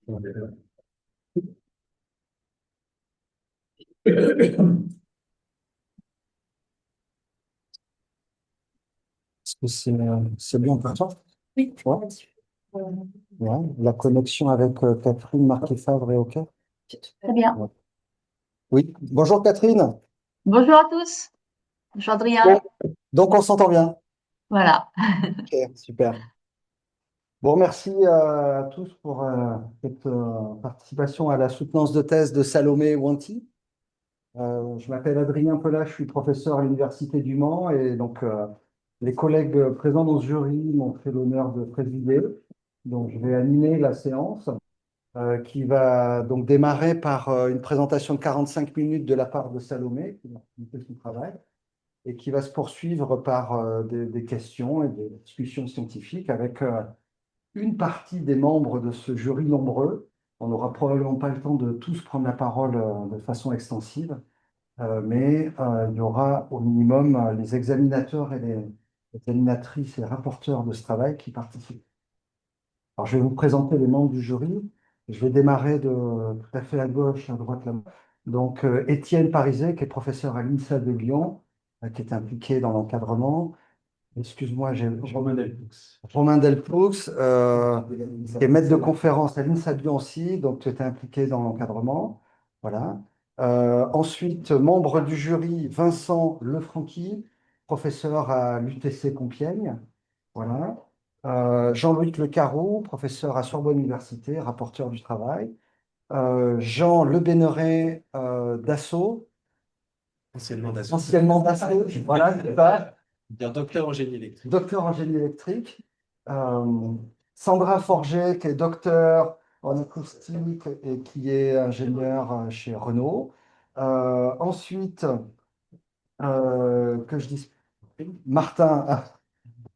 Bonjour. Est-ce que c'est bon pour toi? Oui. Ouais. Ouais. La connexion avec Catherine Marquet-Favre est OK? Très bien. Ouais. Oui. Bonjour Catherine. Bonjour à tous. Bonjour Adrien. Bon. Donc on s'entend bien. Voilà. OK, super. Bon, merci à tous pour cette participation à la soutenance de thèse de Salomé Wanty. Je m'appelle Adrien Pellat, je suis professeur à l'Université du Mans et donc les collègues présents dans ce jury m'ont fait l'honneur de présider. Donc je vais animer la séance qui va donc démarrer par une présentation de 45 minutes de la part de Salomé, qui va présenter son travail, et qui va se poursuivre par des questions et des discussions scientifiques avec une partie des membres de ce jury nombreux. On n'aura probablement pas le temps de tous prendre la parole de façon extensive. Mais il y aura au minimum les examinateurs et les examinatrices et rapporteurs de ce travail qui participent. Alors, je vais vous présenter les membres du jury. Je vais démarrer de tout à fait à gauche, à droite là-bas. Donc, Étienne Parizet, qui est professeur à l'INSA de Lyon, qui est impliqué dans l'encadrement. excuse-moi, j'ai Romain Delpoux. Romain Delpoux, qui est maître de conférence à l'INSA de Nancy, donc tu étais impliqué dans l'encadrement. Voilà. Ensuite, membre du jury, Vincent Lefranqui, professeur à l'UTC Compiègne. Voilà. Jean-Louis Le Carreau, professeur à Sorbonne Université, rapporteur du travail. Jean Le Béneret, d'Assaut, Anciennement d'assaut. anciennement d'Assaut, voilà, c'est ça. Dire docteur en génie électrique. Docteur en génie électrique. Euh, Sandra Forget, qui est docteur en acoustique et qui est ingénieure chez Renault. Ensuite, que je dise, Martin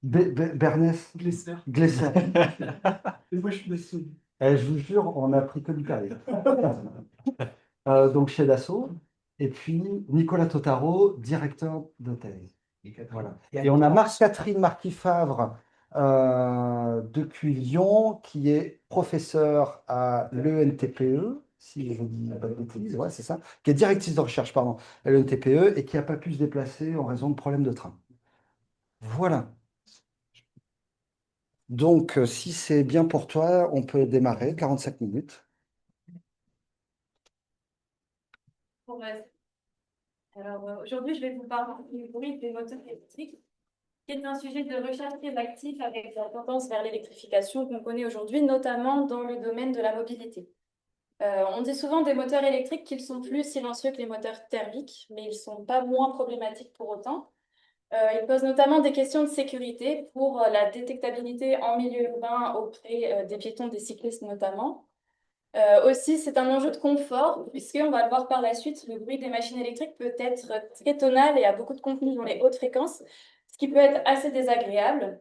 Bernès Glesser. Glesser. Et moi, je suis d'assaut. Je vous jure, on n'a pris que du péril. Donc chez Dassault. Et puis Nicolas Totaro, directeur de thèse. Voilà. Et on a Marc-Catherine Marquis-Favre depuis Lyon, qui est professeur à l'ENTPE, si je ne dis pas de bêtises, ouais, c'est ça, qui est directrice de recherche, pardon, à l'ENTPE et qui n'a pas pu se déplacer en raison de problèmes de train. Voilà. Donc, si c'est bien pour toi, on peut démarrer, 45 minutes. Bon, alors, aujourd'hui, je vais vous parler du bruit des moteurs électriques, qui est un sujet de recherche très actif avec la tendance vers l'électrification qu'on connaît aujourd'hui, notamment dans le domaine de la mobilité. On dit souvent des moteurs électriques qu'ils sont plus silencieux que les moteurs thermiques, mais ils ne sont pas moins problématiques pour autant. Ils posent notamment des questions de sécurité pour la détectabilité en milieu urbain auprès des piétons, des cyclistes notamment. Aussi, c'est un enjeu de confort, puisqu'on va le voir par la suite, le bruit des machines électriques peut être très tonal et a beaucoup de contenu dans les hautes fréquences, ce qui peut être assez désagréable.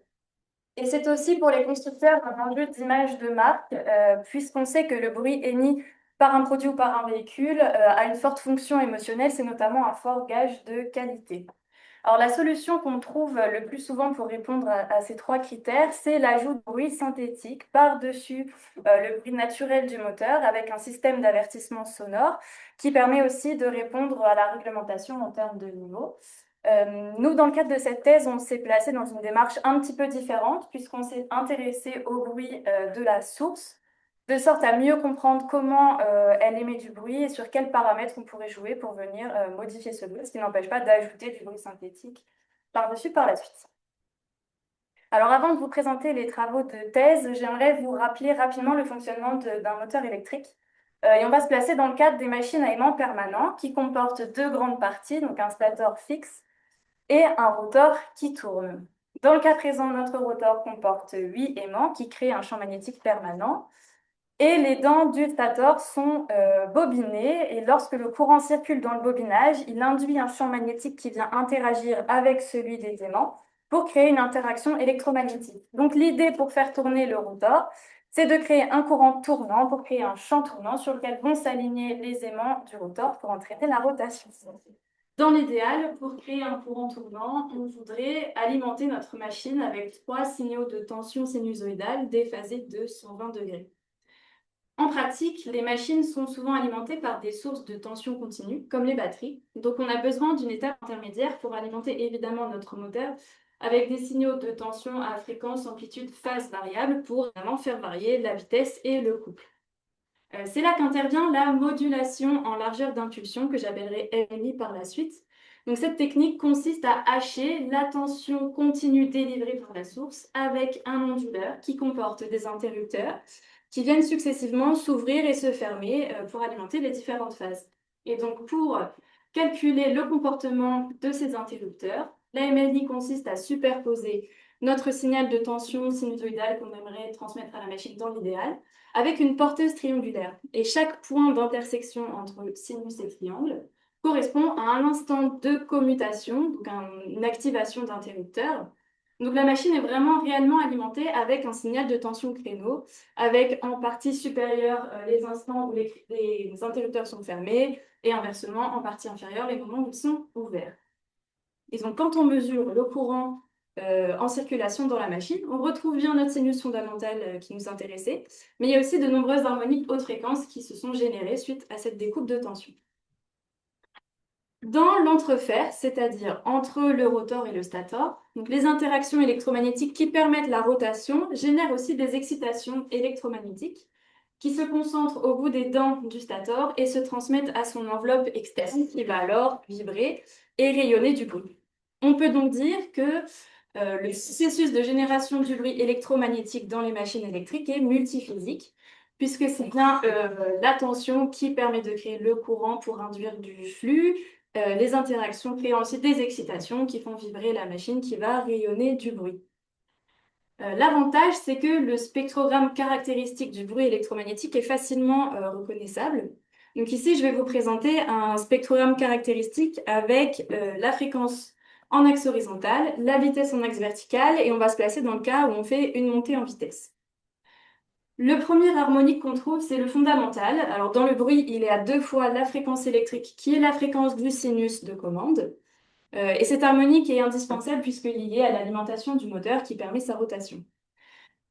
Et c'est aussi pour les constructeurs un enjeu d'image de marque, puisqu'on sait que le bruit émis par un produit ou par un véhicule a une forte fonction émotionnelle, c'est notamment un fort gage de qualité. Alors, la solution qu'on trouve le plus souvent pour répondre à ces trois critères, c'est l'ajout de bruit synthétique par-dessus le bruit naturel du moteur avec un système d'avertissement sonore qui permet aussi de répondre à la réglementation en termes de niveau. Nous, dans le cadre de cette thèse, on s'est placé dans une démarche un petit peu différente puisqu'on s'est intéressé au bruit de la source, de sorte à mieux comprendre comment elle émet du bruit et sur quels paramètres on pourrait jouer pour venir modifier ce bruit, ce qui n'empêche pas d'ajouter du bruit synthétique par-dessus par la suite. Alors avant de vous présenter les travaux de thèse, j'aimerais vous rappeler rapidement le fonctionnement d'un moteur électrique. Et on va se placer dans le cadre des machines à aimant permanent qui comportent deux grandes parties, donc un stator fixe et un rotor qui tourne. Dans le cas présent, notre rotor comporte 8 aimants qui créent un champ magnétique permanent. Et les dents du stator sont bobinées, et lorsque le courant circule dans le bobinage, il induit un champ magnétique qui vient interagir avec celui des aimants pour créer une interaction électromagnétique. Donc l'idée pour faire tourner le rotor, c'est de créer un courant tournant pour créer un champ tournant sur lequel vont s'aligner les aimants du rotor pour entraîner la rotation. Dans l'idéal, pour créer un courant tournant, on voudrait alimenter notre machine avec 3 signaux de tension sinusoïdale déphasés de 120 degrés. En pratique, les machines sont souvent alimentées par des sources de tension continue, comme les batteries. Donc, on a besoin d'une étape intermédiaire pour alimenter évidemment notre moteur avec des signaux de tension à fréquence, amplitude, phase variable pour vraiment faire varier la vitesse et le couple. C'est là qu'intervient la modulation en largeur d'impulsion que j'appellerai LMI par la suite. Donc, cette technique consiste à hacher la tension continue délivrée par la source avec un onduleur qui comporte des interrupteurs qui viennent successivement s'ouvrir et se fermer pour alimenter les différentes phases. Et donc, pour calculer le comportement de ces interrupteurs, la MLI consiste à superposer notre signal de tension sinusoïdale qu'on aimerait transmettre à la machine dans l'idéal, avec une porteuse triangulaire. Et chaque point d'intersection entre sinus et triangle correspond à un instant de commutation, donc une activation d'interrupteur. Donc la machine est vraiment réellement alimentée avec un signal de tension créneau, avec en partie supérieure les instants où les interrupteurs sont fermés, et inversement, en partie inférieure, les moments où ils sont ouverts. Et donc quand on mesure le courant en circulation dans la machine, on retrouve bien notre sinus fondamental qui nous intéressait, mais il y a aussi de nombreuses harmoniques haute fréquence qui se sont générées suite à cette découpe de tension. Dans l'entrefer, c'est-à-dire entre le rotor et le stator, donc les interactions électromagnétiques qui permettent la rotation génèrent aussi des excitations électromagnétiques qui se concentrent au bout des dents du stator et se transmettent à son enveloppe externe qui va alors vibrer et rayonner du bruit. On peut donc dire que le processus de génération du bruit électromagnétique dans les machines électriques est multiphysique, puisque c'est bien la tension qui permet de créer le courant pour induire du flux, les interactions créant aussi des excitations qui font vibrer la machine qui va rayonner du bruit. L'avantage, c'est que le spectrogramme caractéristique du bruit électromagnétique est facilement reconnaissable. Donc ici, je vais vous présenter un spectrogramme caractéristique avec la fréquence en axe horizontal, la vitesse en axe vertical, et on va se placer dans le cas où on fait une montée en vitesse. Le premier harmonique qu'on trouve, c'est le fondamental. Alors dans le bruit, il est à 2 fois la fréquence électrique, qui est la fréquence du sinus de commande. Et cette harmonique est indispensable puisqu'il est lié à l'alimentation du moteur qui permet sa rotation.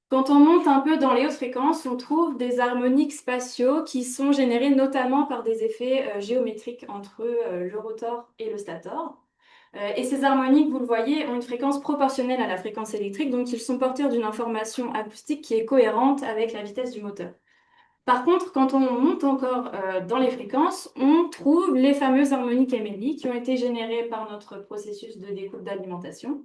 Quand on monte un peu dans les hautes fréquences, on trouve des harmoniques spatiaux qui sont générés notamment par des effets géométriques entre le rotor et le stator. Et ces harmoniques, vous le voyez, ont une fréquence proportionnelle à la fréquence électrique, donc ils sont porteurs d'une information acoustique qui est cohérente avec la vitesse du moteur. Par contre, quand on monte encore dans les fréquences, on trouve les fameuses harmoniques MLI qui ont été générées par notre processus de découpe d'alimentation.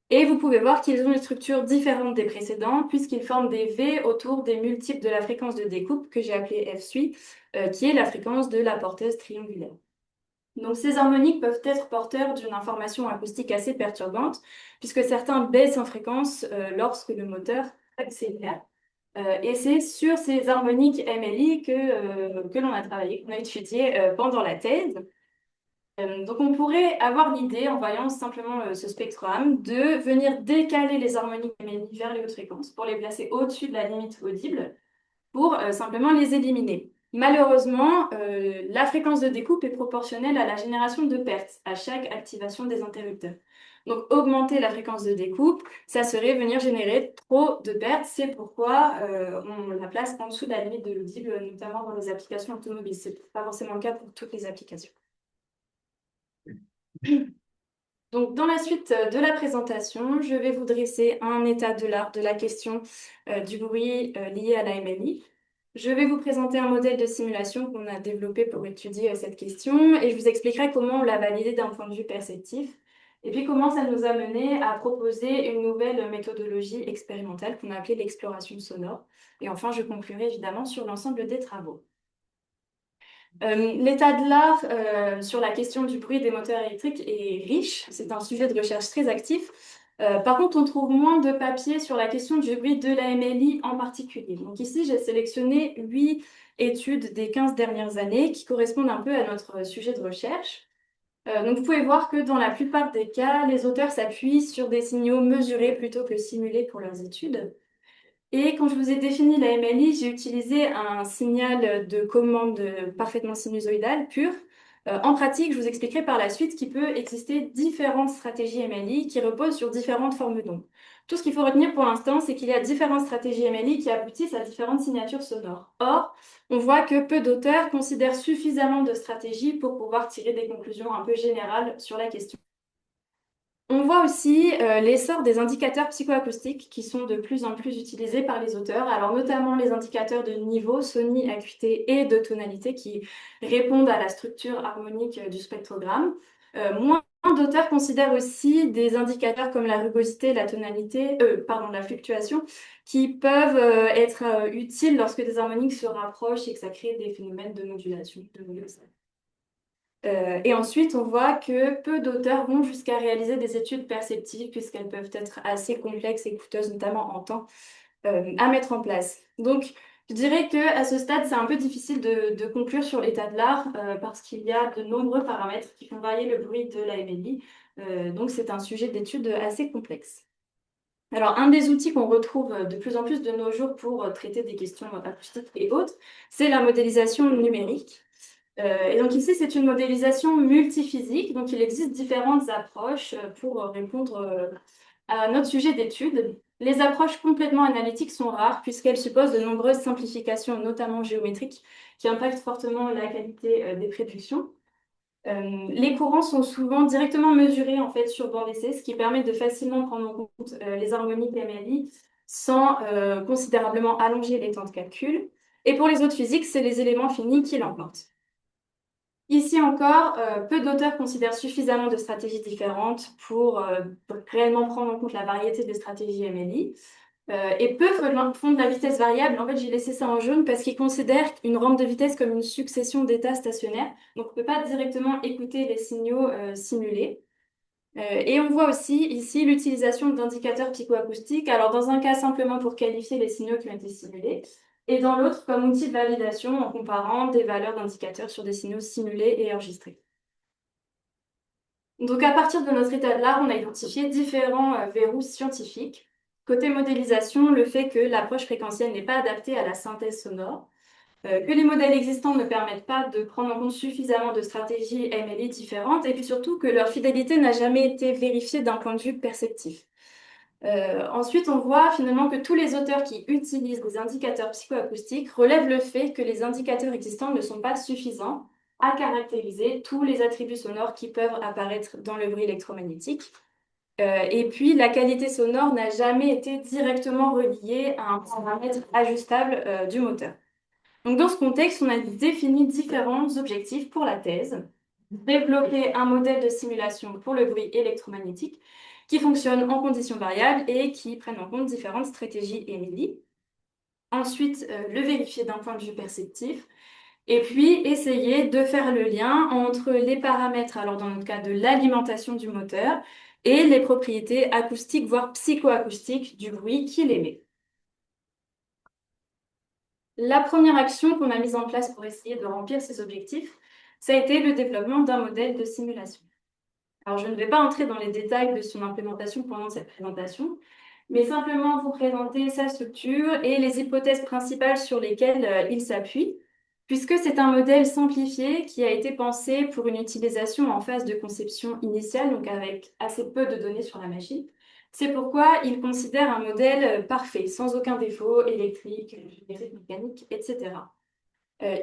Et vous pouvez voir qu'ils ont une structure différente des précédents, puisqu'ils forment des V autour des multiples de la fréquence de découpe, que j'ai appelée F sui, qui est la fréquence de la porteuse triangulaire. Donc ces harmoniques peuvent être porteurs d'une information acoustique assez perturbante, puisque certains baissent en fréquence lorsque le moteur accélère. Et c'est sur ces harmoniques MLI que l'on a travaillé, qu'on a étudié pendant la thèse. Donc on pourrait avoir l'idée, en voyant simplement ce spectrogramme, de venir décaler les harmoniques MLI vers les hautes fréquences pour les placer au-dessus de la limite audible pour simplement les éliminer. Malheureusement, la fréquence de découpe est proportionnelle à la génération de pertes à chaque activation des interrupteurs. Donc augmenter la fréquence de découpe, ça serait venir générer trop de pertes. C'est pourquoi on la place en dessous de la limite de l'audible, notamment dans les applications automobiles. Ce n'est pas forcément le cas pour toutes les applications. Donc, dans la suite de la présentation, je vais vous dresser un état de l'art de la question du bruit lié à la MLI. Je vais vous présenter un modèle de simulation qu'on a développé pour étudier cette question et je vous expliquerai comment on l'a validé d'un point de vue perceptif et puis comment ça nous a mené à proposer une nouvelle méthodologie expérimentale qu'on a appelée l'exploration sonore. Et enfin, je conclurai évidemment sur l'ensemble des travaux. L'état de l'art sur la question du bruit des moteurs électriques est riche. C'est un sujet de recherche très actif. Par contre, on trouve moins de papiers sur la question du bruit de la MLI en particulier. Donc ici, j'ai sélectionné 8 études des 15 dernières années qui correspondent un peu à notre sujet de recherche. Donc vous pouvez voir que dans la plupart des cas, les auteurs s'appuient sur des signaux mesurés plutôt que simulés pour leurs études. Et quand je vous ai défini la MLI, j'ai utilisé un signal de commande parfaitement sinusoïdal pur. En pratique, je vous expliquerai par la suite qu'il peut exister différentes stratégies MLI qui reposent sur différentes formes d'ondes. Tout ce qu'il faut retenir pour l'instant, c'est qu'il y a différentes stratégies MLI qui aboutissent à différentes signatures sonores. Or, on voit que peu d'auteurs considèrent suffisamment de stratégies pour pouvoir tirer des conclusions un peu générales sur la question. On voit aussi l'essor des indicateurs psychoacoustiques qui sont de plus en plus utilisés par les auteurs, alors notamment les indicateurs de niveau, soni, acuité et de tonalité qui répondent à la structure harmonique du spectrogramme. Moins d'auteurs considèrent aussi des indicateurs comme la rugosité, la tonalité, la fluctuation, qui peuvent être utiles lorsque des harmoniques se rapprochent et que ça crée des phénomènes de modulation, de modulation. Et ensuite, on voit que peu d'auteurs vont jusqu'à réaliser des études perceptives puisqu'elles peuvent être assez complexes et coûteuses, notamment en temps, à mettre en place. Donc, je dirais qu'à ce stade, c'est un peu difficile de conclure sur l'état de l'art parce qu'il y a de nombreux paramètres qui font varier le bruit de la MLI. Donc, c'est un sujet d'étude assez complexe. Alors, un des outils qu'on retrouve de plus en plus de nos jours pour traiter des questions acoustiques et autres, c'est la modélisation numérique. Et donc ici, c'est une modélisation multiphysique. Donc il existe différentes approches pour répondre à notre sujet d'étude. Les approches complètement analytiques sont rares puisqu'elles supposent de nombreuses simplifications, notamment géométriques, qui impactent fortement la qualité des prédictions. Les courants sont souvent directement mesurés en fait sur banc d'essai, ce qui permet de facilement prendre en compte les harmoniques MLI sans considérablement allonger les temps de calcul. Et pour les autres physiques, c'est les éléments finis qui l'emportent. Ici encore, peu d'auteurs considèrent suffisamment de stratégies différentes pour réellement prendre en compte la variété des stratégies MLI. Et peu font de la vitesse variable. En fait, j'ai laissé ça en jaune parce qu'ils considèrent une rampe de vitesse comme une succession d'états stationnaires. Donc, on ne peut pas directement écouter les signaux simulés. Et on voit aussi ici l'utilisation d'indicateurs psychoacoustiques. Alors, dans un cas, simplement pour qualifier les signaux qui ont été simulés, et dans l'autre, comme outil de validation en comparant des valeurs d'indicateurs sur des signaux simulés et enregistrés. Donc, à partir de notre état de l'art, on a identifié différents verrous scientifiques. Côté modélisation, le fait que l'approche fréquentielle n'est pas adaptée à la synthèse sonore, que les modèles existants ne permettent pas de prendre en compte suffisamment de stratégies MLI différentes, et puis surtout que leur fidélité n'a jamais été vérifiée d'un point de vue perceptif. Ensuite, on voit finalement que tous les auteurs qui utilisent des indicateurs psychoacoustiques relèvent le fait que les indicateurs existants ne sont pas suffisants à caractériser tous les attributs sonores qui peuvent apparaître dans le bruit électromagnétique. Et puis, la qualité sonore n'a jamais été directement reliée à un paramètre ajustable du moteur. Donc, dans ce contexte, on a défini différents objectifs pour la thèse. Développer un modèle de simulation pour le bruit électromagnétique qui fonctionne en conditions variables et qui prenne en compte différentes stratégies MLI. Ensuite, le vérifier d'un point de vue perceptif. Et puis, essayer de faire le lien entre les paramètres, alors dans notre cas de l'alimentation du moteur, et les propriétés acoustiques, voire psychoacoustiques du bruit qu'il émet. La première action qu'on a mise en place pour essayer de remplir ces objectifs, ça a été le développement d'un modèle de simulation. Alors, je ne vais pas entrer dans les détails de son implémentation pendant cette présentation, mais simplement vous présenter sa structure et les hypothèses principales sur lesquelles il s'appuie, puisque c'est un modèle simplifié qui a été pensé pour une utilisation en phase de conception initiale, donc avec assez peu de données sur la machine. C'est pourquoi il considère un modèle parfait, sans aucun défaut, électrique, mécanique, etc.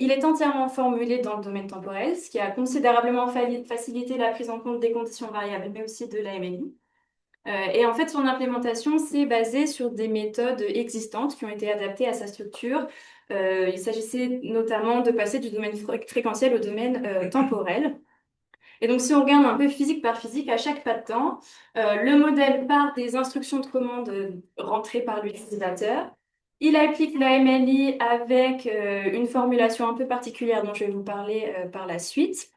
Il est entièrement formulé dans le domaine temporel, ce qui a considérablement facilité la prise en compte des conditions variables, mais aussi de la MLI. Et en fait, son implémentation s'est basée sur des méthodes existantes qui ont été adaptées à sa structure. Il s'agissait notamment de passer du domaine fréquentiel au domaine temporel. Et donc, si on regarde un peu physique par physique, à chaque pas de temps, le modèle part des instructions de commande rentrées par l'utilisateur. Il applique la MLI avec une formulation un peu particulière dont je vais vous parler par la suite.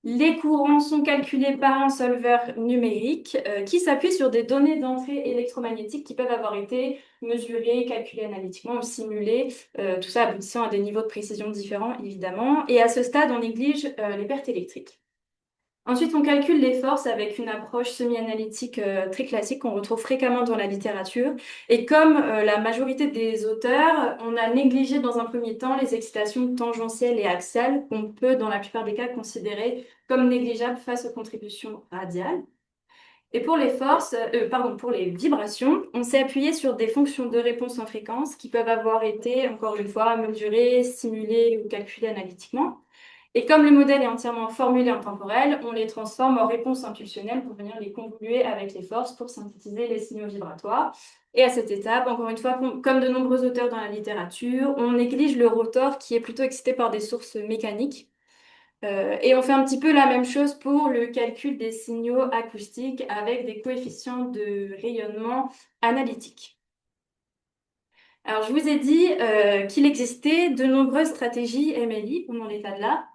Les courants sont calculés par un solveur numérique qui s'appuie sur des données d'entrée électromagnétiques qui peuvent avoir été mesurées, calculées analytiquement ou simulées, tout ça aboutissant à des niveaux de précision différents, évidemment. Et à ce stade, on néglige les pertes électriques. Ensuite, on calcule les forces avec une approche semi-analytique très classique qu'on retrouve fréquemment dans la littérature. Et comme la majorité des auteurs, on a négligé dans un premier temps les excitations tangentielles et axiales qu'on peut, dans la plupart des cas, considérer comme négligeables face aux contributions radiales. Et pour les forces, pour les vibrations, on s'est appuyé sur des fonctions de réponse en fréquence qui peuvent avoir été, encore une fois, mesurées, simulées ou calculées analytiquement. Et comme le modèle est entièrement formulé en temporel, on les transforme en réponses impulsionnelles pour venir les convoluer avec les forces pour synthétiser les signaux vibratoires. Et à cette étape, encore une fois, comme de nombreux auteurs dans la littérature, on néglige le rotor qui est plutôt excité par des sources mécaniques. Et on fait un petit peu la même chose pour le calcul des signaux acoustiques avec des coefficients de rayonnement analytiques. Alors, je vous ai dit qu'il existait de nombreuses stratégies MLI, comme dans l'état de là.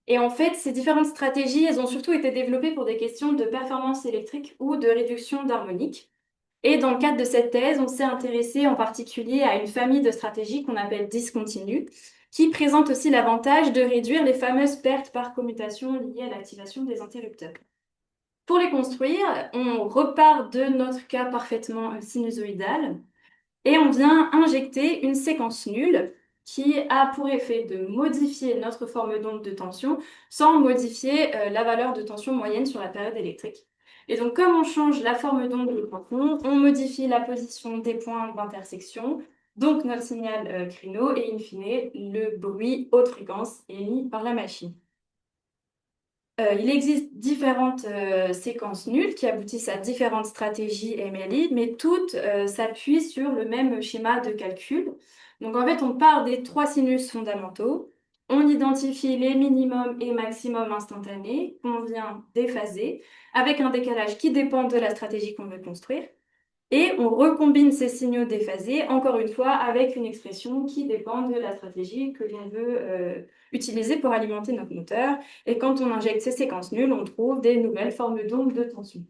Et en fait, ces différentes stratégies, elles ont surtout été développées pour des questions de performance électrique ou de réduction d'harmonique. Et dans le cadre de cette thèse, on s'est intéressé en particulier à une famille de stratégies qu'on appelle discontinues, qui présente aussi l'avantage de réduire les fameuses pertes par commutation liées à l'activation des interrupteurs. Pour les construire, on repart de notre cas parfaitement sinusoïdal et on vient injecter une séquence nulle qui a pour effet de modifier notre forme d'onde de tension sans modifier la valeur de tension moyenne sur la période électrique. Et donc, comme on change la forme d'onde de tension, on modifie la position des points d'intersection, donc notre signal créneau et in fine le bruit haute fréquence émis par la machine. Il existe différentes séquences nulles qui aboutissent à différentes stratégies MLI, mais toutes s'appuient sur le même schéma de calcul. Donc en fait, on part des trois sinus fondamentaux, on identifie les minimums et maximums instantanés qu'on vient déphaser avec un décalage qui dépend de la stratégie qu'on veut construire. Et on recombine ces signaux déphasés, encore une fois, avec une expression qui dépend de la stratégie que l'on veut utiliser pour alimenter notre moteur. Et quand on injecte ces séquences nulles, on trouve des nouvelles formes d'ondes de tension.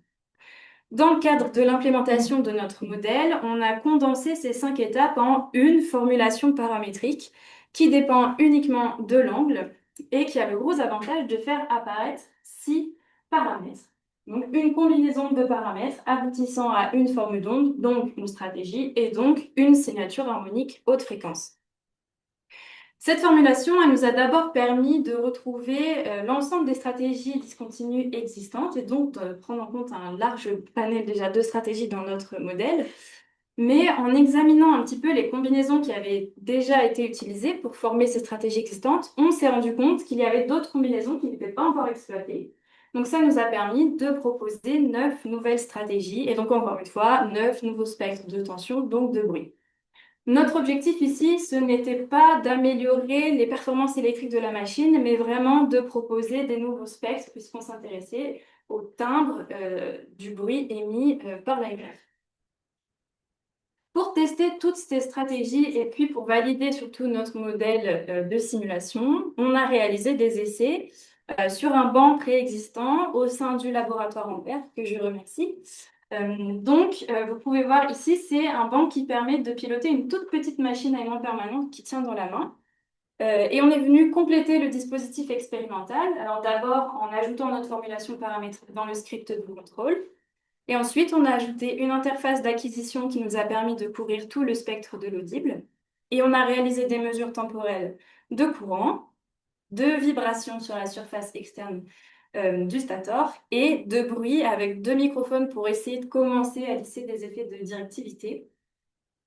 Dans le cadre de l'implémentation de notre modèle, on a condensé ces 5 étapes en une formulation paramétrique qui dépend uniquement de l'angle et qui a le gros avantage de faire apparaître 6 paramètres. Donc une combinaison de paramètres aboutissant à une forme d'onde, donc une stratégie, et donc une signature harmonique haute fréquence. Cette formulation, elle nous a d'abord permis de retrouver l'ensemble des stratégies discontinues existantes et donc de prendre en compte un large panel déjà de stratégies dans notre modèle. Mais en examinant un petit peu les combinaisons qui avaient déjà été utilisées pour former ces stratégies existantes, on s'est rendu compte qu'il y avait d'autres combinaisons qui n'étaient pas encore exploitées. Donc ça nous a permis de proposer 9 nouvelles stratégies et donc encore une fois 9 nouveaux spectres de tension, donc de bruit. Notre objectif ici, ce n'était pas d'améliorer les performances électriques de la machine, mais vraiment de proposer des nouveaux spectres puisqu'on s'intéressait au timbre du bruit émis par l'AMF. Pour tester toutes ces stratégies et puis pour valider surtout notre modèle de simulation, on a réalisé des essais sur un banc préexistant au sein du laboratoire Ampère, que je remercie. Vous pouvez voir ici, c'est un banc qui permet de piloter une toute petite machine à aimant permanente qui tient dans la main. Et on est venu compléter le dispositif expérimental. Alors d'abord en ajoutant notre formulation paramétrique dans le script de contrôle. Et ensuite, on a ajouté une interface d'acquisition qui nous a permis de couvrir tout le spectre de l'audible. Et on a réalisé des mesures temporelles de courant, de vibration sur la surface externe du stator et de bruit avec 2 microphones pour essayer de commencer à lisser des effets de directivité.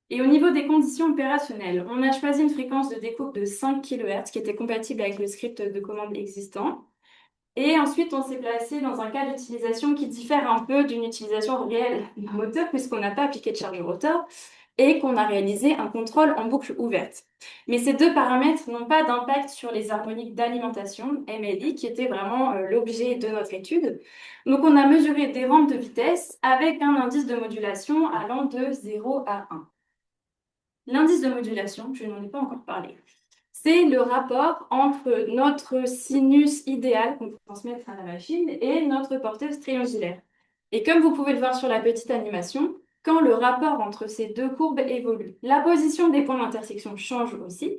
Et au niveau des conditions opérationnelles, on a choisi une fréquence de découpe de 5 kHz qui était compatible avec le script de commande existant. Et ensuite, on s'est placé dans un cas d'utilisation qui diffère un peu d'une utilisation réelle d'un moteur puisqu'on n'a pas appliqué de charge rotor et qu'on a réalisé un contrôle en boucle ouverte. Mais ces deux paramètres n'ont pas d'impact sur les harmoniques d'alimentation, MLI, qui était vraiment l'objet de notre étude. Donc, on a mesuré des rampes de vitesse avec un indice de modulation allant de 0 à 1. L'indice de modulation, je n'en ai pas encore parlé, c'est le rapport entre notre sinus idéal qu'on peut transmettre à la machine et notre porteuse triangulaire. Et comme vous pouvez le voir sur la petite animation, quand le rapport entre ces deux courbes évolue, la position des points d'intersection change aussi.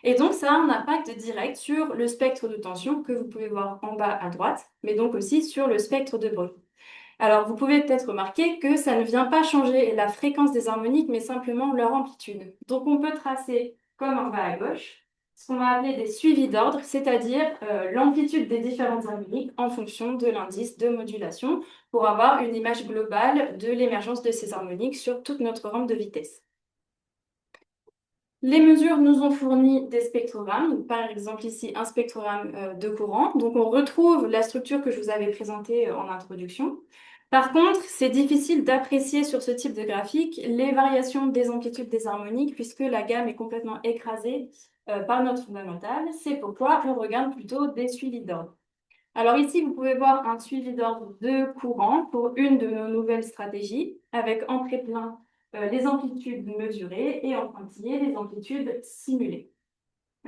Et donc, ça a un impact direct sur le spectre de tension que vous pouvez voir en bas à droite, mais donc aussi sur le spectre de bruit. Alors, vous pouvez peut-être remarquer que ça ne vient pas changer la fréquence des harmoniques, mais simplement leur amplitude. Donc, on peut tracer, comme en bas à gauche, ce qu'on va appeler des suivis d'ordre, c'est-à-dire l'amplitude des différentes harmoniques en fonction de l'indice de modulation pour avoir une image globale de l'émergence de ces harmoniques sur toute notre rampe de vitesse. Les mesures nous ont fourni des spectrogrammes, par exemple ici un spectrogramme de courant. Donc on retrouve la structure que je vous avais présentée en introduction. Par contre, c'est difficile d'apprécier sur ce type de graphique les variations des amplitudes des harmoniques puisque la gamme est complètement écrasée par notre fondamental. C'est pourquoi on regarde plutôt des suivis d'ordre. Alors ici, vous pouvez voir un suivi d'ordre de courant pour une de nos nouvelles stratégies avec en pré-plein les amplitudes mesurées et en pointillé les amplitudes simulées.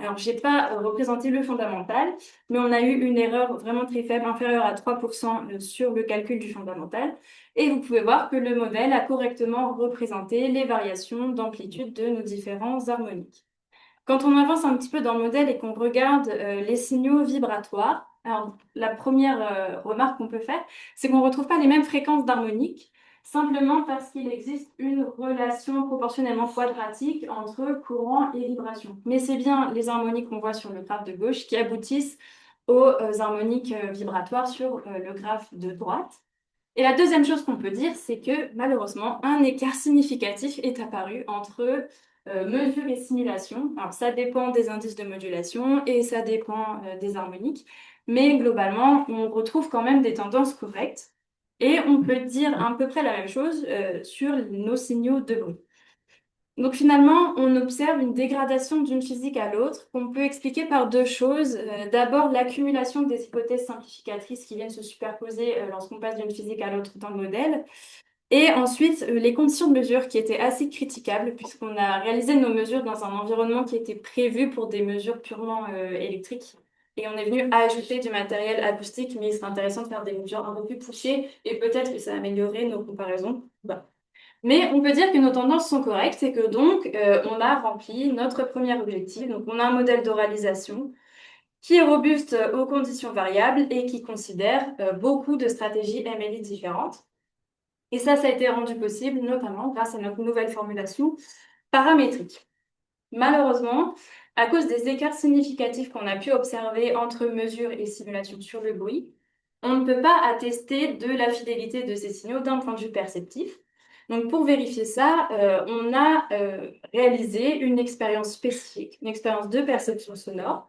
Alors, je n'ai pas représenté le fondamental, mais on a eu une erreur vraiment très faible, inférieure à 3% sur le calcul du fondamental. Et vous pouvez voir que le modèle a correctement représenté les variations d'amplitude de nos différents harmoniques. Quand on avance un petit peu dans le modèle et qu'on regarde les signaux vibratoires, alors la première remarque qu'on peut faire, c'est qu'on ne retrouve pas les mêmes fréquences d'harmoniques, simplement parce qu'il existe une relation proportionnellement quadratique entre courant et vibration. Mais c'est bien les harmoniques qu'on voit sur le graphe de gauche qui aboutissent aux harmoniques vibratoires sur le graphe de droite. Et la deuxième chose qu'on peut dire, c'est que malheureusement, un écart significatif est apparu entre mesure et simulation. Alors ça dépend des indices de modulation et ça dépend des harmoniques. mais globalement, on retrouve quand même des tendances correctes. Et on peut dire à peu près la même chose sur nos signaux de bruit. Donc finalement, on observe une dégradation d'une physique à l'autre qu'on peut expliquer par deux choses. D'abord, l'accumulation des hypothèses simplificatrices qui viennent se superposer lorsqu'on passe d'une physique à l'autre dans le modèle. Et ensuite, les conditions de mesure qui étaient assez critiquables puisqu'on a réalisé nos mesures dans un environnement qui était prévu pour des mesures purement électriques. Et on est venu ajouter du matériel acoustique, mais il serait intéressant de faire des mesures un peu plus poussées et peut-être que ça améliorerait nos comparaisons. Bah. Mais on peut dire que nos tendances sont correctes et que donc on a rempli notre premier objectif. Donc on a un modèle d'oralisation qui est robuste aux conditions variables et qui considère beaucoup de stratégies MLI différentes. Et ça a été rendu possible notamment grâce à notre nouvelle formulation paramétrique. Malheureusement, à cause des écarts significatifs qu'on a pu observer entre mesures et simulations sur le bruit, on ne peut pas attester de la fidélité de ces signaux d'un point de vue perceptif. Donc pour vérifier ça, on a réalisé une expérience spécifique, une expérience de perception sonore,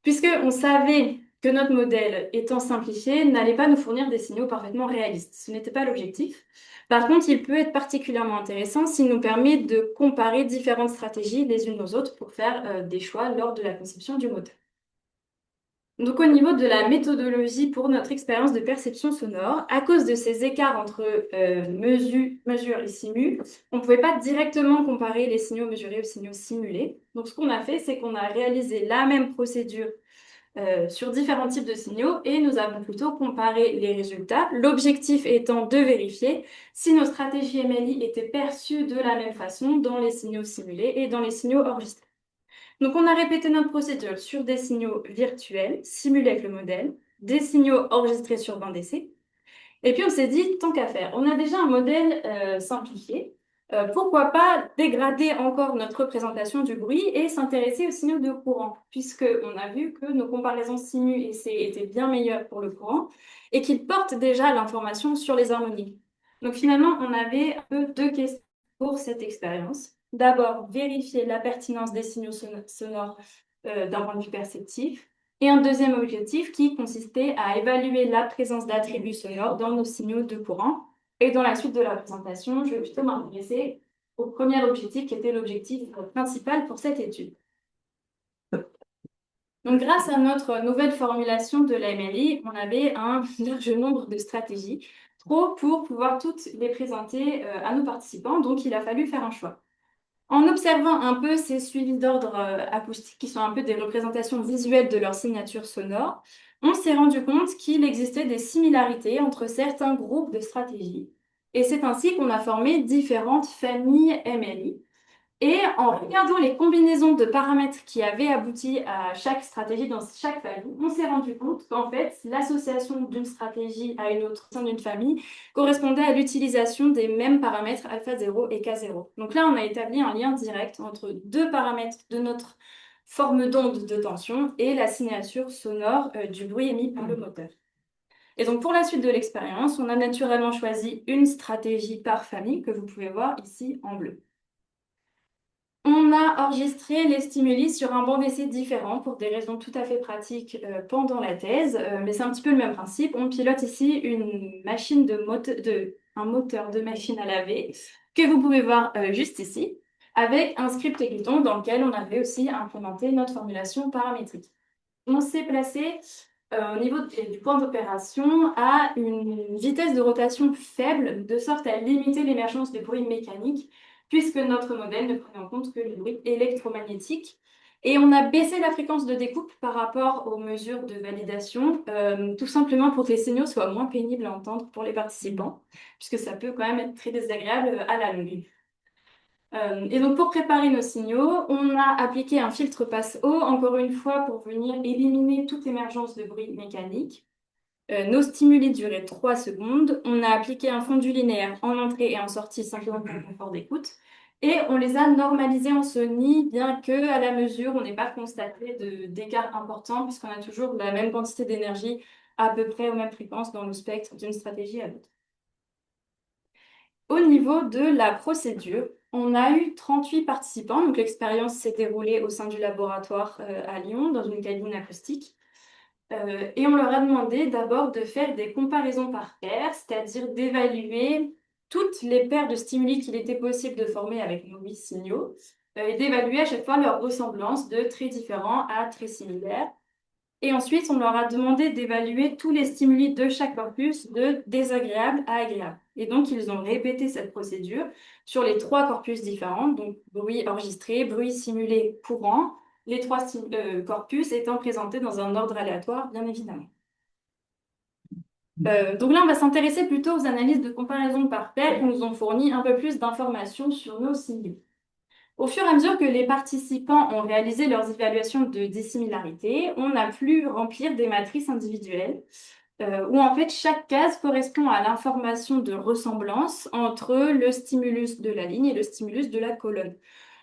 puisqu'on savait que notre modèle, étant simplifié, n'allait pas nous fournir des signaux parfaitement réalistes. Ce n'était pas l'objectif. Par contre, il peut être particulièrement intéressant s'il nous permet de comparer différentes stratégies les unes aux autres pour faire des choix lors de la conception du moteur. Donc au niveau de la méthodologie pour notre expérience de perception sonore, à cause de ces écarts entre mesure et simu, on ne pouvait pas directement comparer les signaux mesurés aux signaux simulés. Donc ce qu'on a fait, c'est qu'on a réalisé la même procédure sur différents types de signaux et nous avons plutôt comparé les résultats, l'objectif étant de vérifier si nos stratégies MLI étaient perçues de la même façon dans les signaux simulés et dans les signaux enregistrés. Donc on a répété notre procédure sur des signaux virtuels simulés avec le modèle, des signaux enregistrés sur bande d'essai, et puis on s'est dit, tant qu'à faire, on a déjà un modèle simplifié, pourquoi pas dégrader encore notre représentation du bruit et s'intéresser aux signaux de courant, puisqu'on a vu que nos comparaisons simu et C étaient bien meilleures pour le courant et qu'ils portent déjà l'information sur les harmoniques. Donc finalement, on avait un peu deux questions pour cette expérience. D'abord, vérifier la pertinence des signaux sonores d'un point de vue perceptif. Et un deuxième objectif qui consistait à évaluer la présence d'attributs sonores dans nos signaux de courant. Et dans la suite de la présentation, je vais plutôt m'intéresser au premier objectif qui était l'objectif principal pour cette étude. Donc, grâce à notre nouvelle formulation de la MLI, on avait un large nombre de stratégies, trop pour pouvoir toutes les présenter à nos participants, donc il a fallu faire un choix. En observant un peu ces suivis d'ordre acoustiques qui sont un peu des représentations visuelles de leur signature sonore, on s'est rendu compte qu'il existait des similarités entre certains groupes de stratégies. Et c'est ainsi qu'on a formé différentes familles MLI. Et en regardant les combinaisons de paramètres qui avaient abouti à chaque stratégie dans chaque famille, on s'est rendu compte qu'en fait, l'association d'une stratégie à une autre au sein d'une famille correspondait à l'utilisation des mêmes paramètres alpha 0 et k0. Donc là, on a établi un lien direct entre deux paramètres de notre forme d'onde de tension et la signature sonore du bruit émis par le moteur. Et donc pour la suite de l'expérience, on a naturellement choisi une stratégie par famille que vous pouvez voir ici en bleu. On a enregistré les stimuli sur un banc d'essai différent pour des raisons tout à fait pratiques pendant la thèse, mais c'est un petit peu le même principe. On pilote ici une machine un moteur de machine à laver que vous pouvez voir juste ici, avec un script Python dans lequel on avait aussi implémenté notre formulation paramétrique. On s'est placé au niveau du point d'opération à une vitesse de rotation faible, de sorte à limiter l'émergence de bruits mécaniques, puisque notre modèle ne prenait en compte que les bruits électromagnétiques. Et on a baissé la fréquence de découpe par rapport aux mesures de validation, tout simplement pour que les signaux soient moins pénibles à entendre pour les participants, puisque ça peut quand même être très désagréable à la longue. Et donc pour préparer nos signaux, on a appliqué un filtre passe-haut, encore une fois, pour venir éliminer toute émergence de bruit mécanique. Nos stimuli duraient 3 secondes. On a appliqué un fondu linéaire en entrée et en sortie, simplement pour le confort d'écoute. Et on les a normalisés en Sony, bien que à la mesure, on n'ait pas constaté d'écart important, puisqu'on a toujours la même quantité d'énergie à peu près aux mêmes fréquences dans le spectre d'une stratégie à l'autre. Au niveau de la procédure, on a eu 38 participants. Donc l'expérience s'est déroulée au sein du laboratoire à Lyon, dans une cabine acoustique. Et on leur a demandé d'abord de faire des comparaisons par paires, c'est-à-dire d'évaluer toutes les paires de stimuli qu'il était possible de former avec nos 8 signaux, et d'évaluer à chaque fois leur ressemblance de très différents à très similaires. Et ensuite, on leur a demandé d'évaluer tous les stimuli de chaque corpus de désagréable à agréable. Et donc, ils ont répété cette procédure sur les 3 corpus différents, donc bruit enregistré, bruit simulé courant, les 3 corpus étant présentés dans un ordre aléatoire, bien évidemment. Donc là, on va s'intéresser plutôt aux analyses de comparaison par paire qui nous ont fourni un peu plus d'informations sur nos signaux. Au fur et à mesure que les participants ont réalisé leurs évaluations de dissimilarité, on a pu remplir des matrices individuelles où en fait chaque case correspond à l'information de ressemblance entre le stimulus de la ligne et le stimulus de la colonne.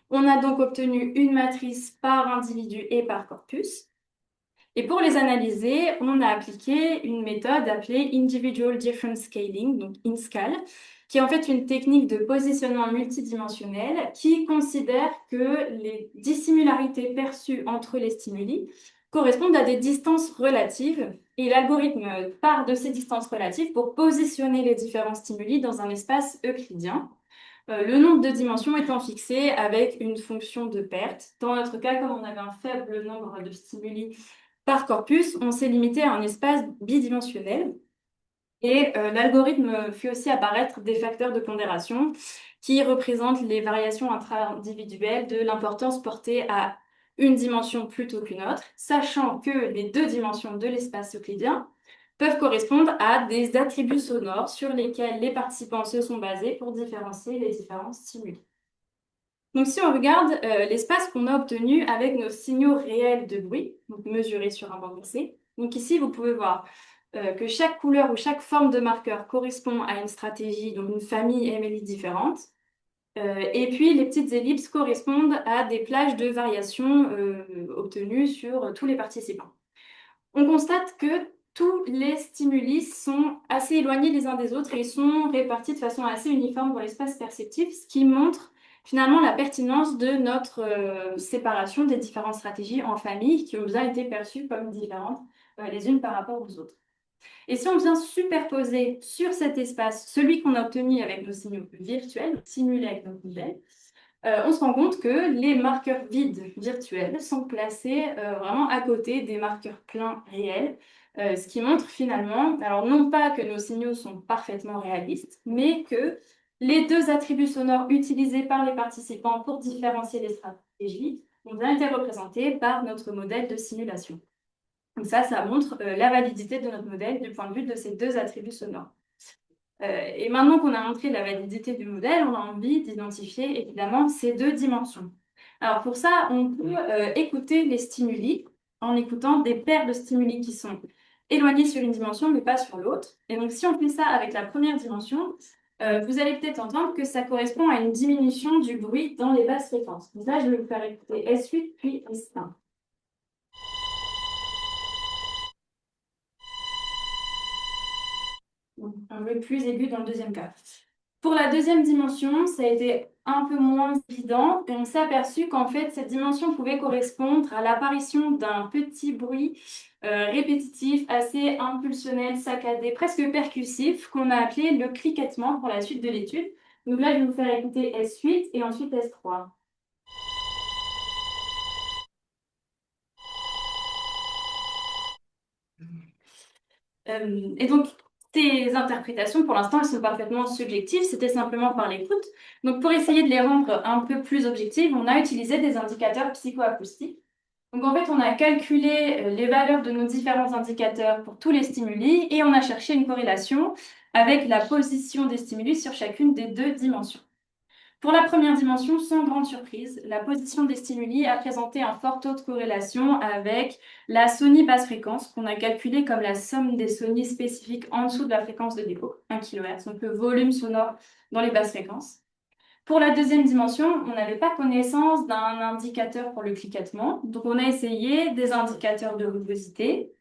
On a donc obtenu une matrice par individu et par corpus. Et pour les analyser, on a appliqué une méthode appelée Individual Difference Scaling, donc INSCAL, qui est en fait une technique de positionnement multidimensionnel qui considère que les dissimilarités perçues entre les stimuli correspondent à des distances relatives, et l'algorithme part de ces distances relatives pour positionner les différents stimuli dans un espace euclidien. Le nombre de dimensions étant fixé avec une fonction de perte. Dans notre cas, comme on avait un faible nombre de stimuli par corpus, on s'est limité à un espace bidimensionnel. Et l'algorithme fait aussi apparaître des facteurs de pondération qui représentent les variations intra-individuelles de l'importance portée à une dimension plutôt qu'une autre, sachant que les 2 dimensions de l'espace euclidien peuvent correspondre à des attributs sonores sur lesquels les participants se sont basés pour différencier les différents stimuli. Donc, si on regarde l'espace qu'on a obtenu avec nos signaux réels de bruit, donc mesurés sur un banc glacé, donc ici, vous pouvez voir que chaque couleur ou chaque forme de marqueur correspond à une stratégie, donc une famille MLI différente. Et puis, les petites ellipses correspondent à des plages de variations obtenues sur tous les participants. On constate que tous les stimuli sont assez éloignés les uns des autres et sont répartis de façon assez uniforme dans l'espace perceptif, ce qui montre finalement la pertinence de notre séparation des différentes stratégies en famille qui ont bien été perçues comme différentes les unes par rapport aux autres. Et si on vient superposer sur cet espace celui qu'on a obtenu avec nos signaux virtuels, simulés avec notre modèle, on se rend compte que les marqueurs vides virtuels sont placés vraiment à côté des marqueurs pleins réels, ce qui montre finalement, alors non pas que nos signaux sont parfaitement réalistes, mais que les 2 attributs sonores utilisés par les participants pour différencier les stratégies ont bien été représentés par notre modèle de simulation. Donc ça montre la validité de notre modèle du point de vue de ces 2 attributs sonores. Et maintenant qu'on a montré la validité du modèle, on a envie d'identifier évidemment ces 2 dimensions. Alors pour ça, on peut écouter les stimuli en écoutant des paires de stimuli qui sont éloignés sur une dimension mais pas sur l'autre. Et donc si on fait ça avec la première dimension, vous allez peut-être entendre que ça correspond à une diminution du bruit dans les basses fréquences. Donc là, je vais vous faire écouter S8 puis S1. Un bruit plus aigu dans le deuxième cas. Pour la deuxième dimension, ça a été un peu moins évident et on s'est aperçu qu'en fait, cette dimension pouvait correspondre à l'apparition d'un petit bruit répétitif, assez impulsionnel, saccadé, presque percussif, qu'on a appelé le cliquettement pour la suite de l'étude. Donc là, je vais vous faire écouter S8 et ensuite S3. Et donc, ces interprétations, pour l'instant, elles sont parfaitement subjectives, c'était simplement par l'écoute. Donc, pour essayer de les rendre un peu plus objectives, on a utilisé des indicateurs psychoacoustiques. Donc, en fait, on a calculé les valeurs de nos différents indicateurs pour tous les stimuli et on a cherché une corrélation avec la position des stimuli sur chacune des 2 dimensions. Pour la première dimension, sans grande surprise, la position des stimuli a présenté un fort taux de corrélation avec la sonie basse fréquence, qu'on a calculée comme la somme des sonies spécifiques en dessous de la fréquence de dépôt, 1 kHz, donc le volume sonore dans les basses fréquences. Pour la deuxième dimension, on n'avait pas connaissance d'un indicateur pour le cliquettement, donc on a essayé des indicateurs de rugosité,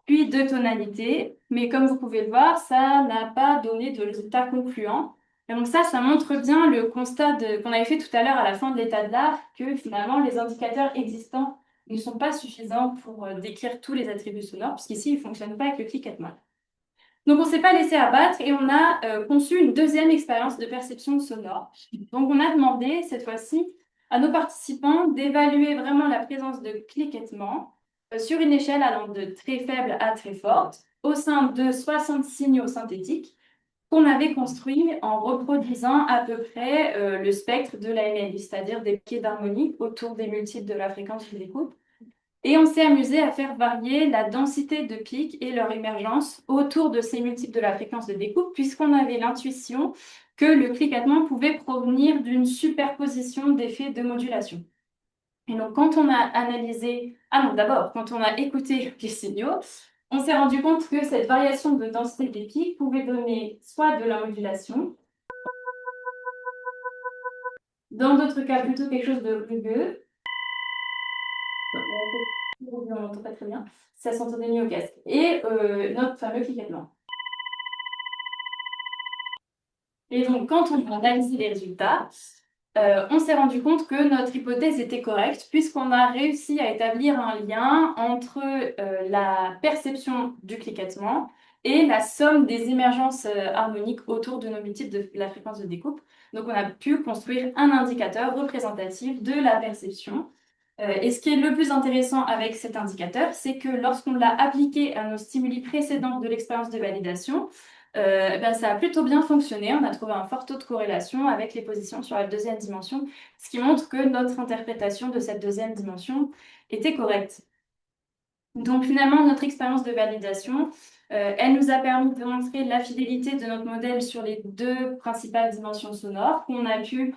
puis de tonalité, mais comme vous pouvez le voir, ça n'a pas donné de résultat concluant. Et donc ça montre bien le constat qu'on avait fait tout à l'heure à la fin de l'état de l'art, que finalement les indicateurs existants ne sont pas suffisants pour décrire tous les attributs sonores, puisqu'ici, ils ne fonctionnent pas avec le cliquettement. Donc, on ne s'est pas laissé abattre et on a conçu une deuxième expérience de perception sonore. Donc, on a demandé, cette fois-ci, à nos participants d'évaluer vraiment la présence de cliquettement sur une échelle allant de très faible à très forte au sein de 60 signaux synthétiques qu'on avait construits en reproduisant à peu près le spectre de la MLI, c'est-à-dire des pieds d'harmonie autour des multiples de la fréquence de découpe. Et on s'est amusé à faire varier la densité de pics et leur émergence autour de ces multiples de la fréquence de découpe, puisqu'on avait l'intuition que le cliquetement pouvait provenir d'une superposition d'effets de modulation. Et donc, quand on a analysé, d'abord, quand on a écouté les signaux, on s'est rendu compte que cette variation de densité des pics pouvait donner soit de la modulation, dans d'autres cas plutôt quelque chose de rugueux. On n'entend pas très bien. Ça s'entendait mieux au casque. Et notre fameux cliquetement. Et donc, quand on a analysé les résultats, on s'est rendu compte que notre hypothèse était correcte, puisqu'on a réussi à établir un lien entre la perception du cliquetement et la somme des émergences harmoniques autour de nos multiples de la fréquence de découpe. Donc, on a pu construire un indicateur représentatif de la perception. Et ce qui est le plus intéressant avec cet indicateur, c'est que lorsqu'on l'a appliqué à nos stimuli précédents de l'expérience de validation, ça a plutôt bien fonctionné. On a trouvé un fort taux de corrélation avec les positions sur la deuxième dimension, ce qui montre que notre interprétation de cette deuxième dimension était correcte. Donc finalement, notre expérience de validation, elle nous a permis de montrer la fidélité de notre modèle sur les deux principales dimensions sonores qu'on a pu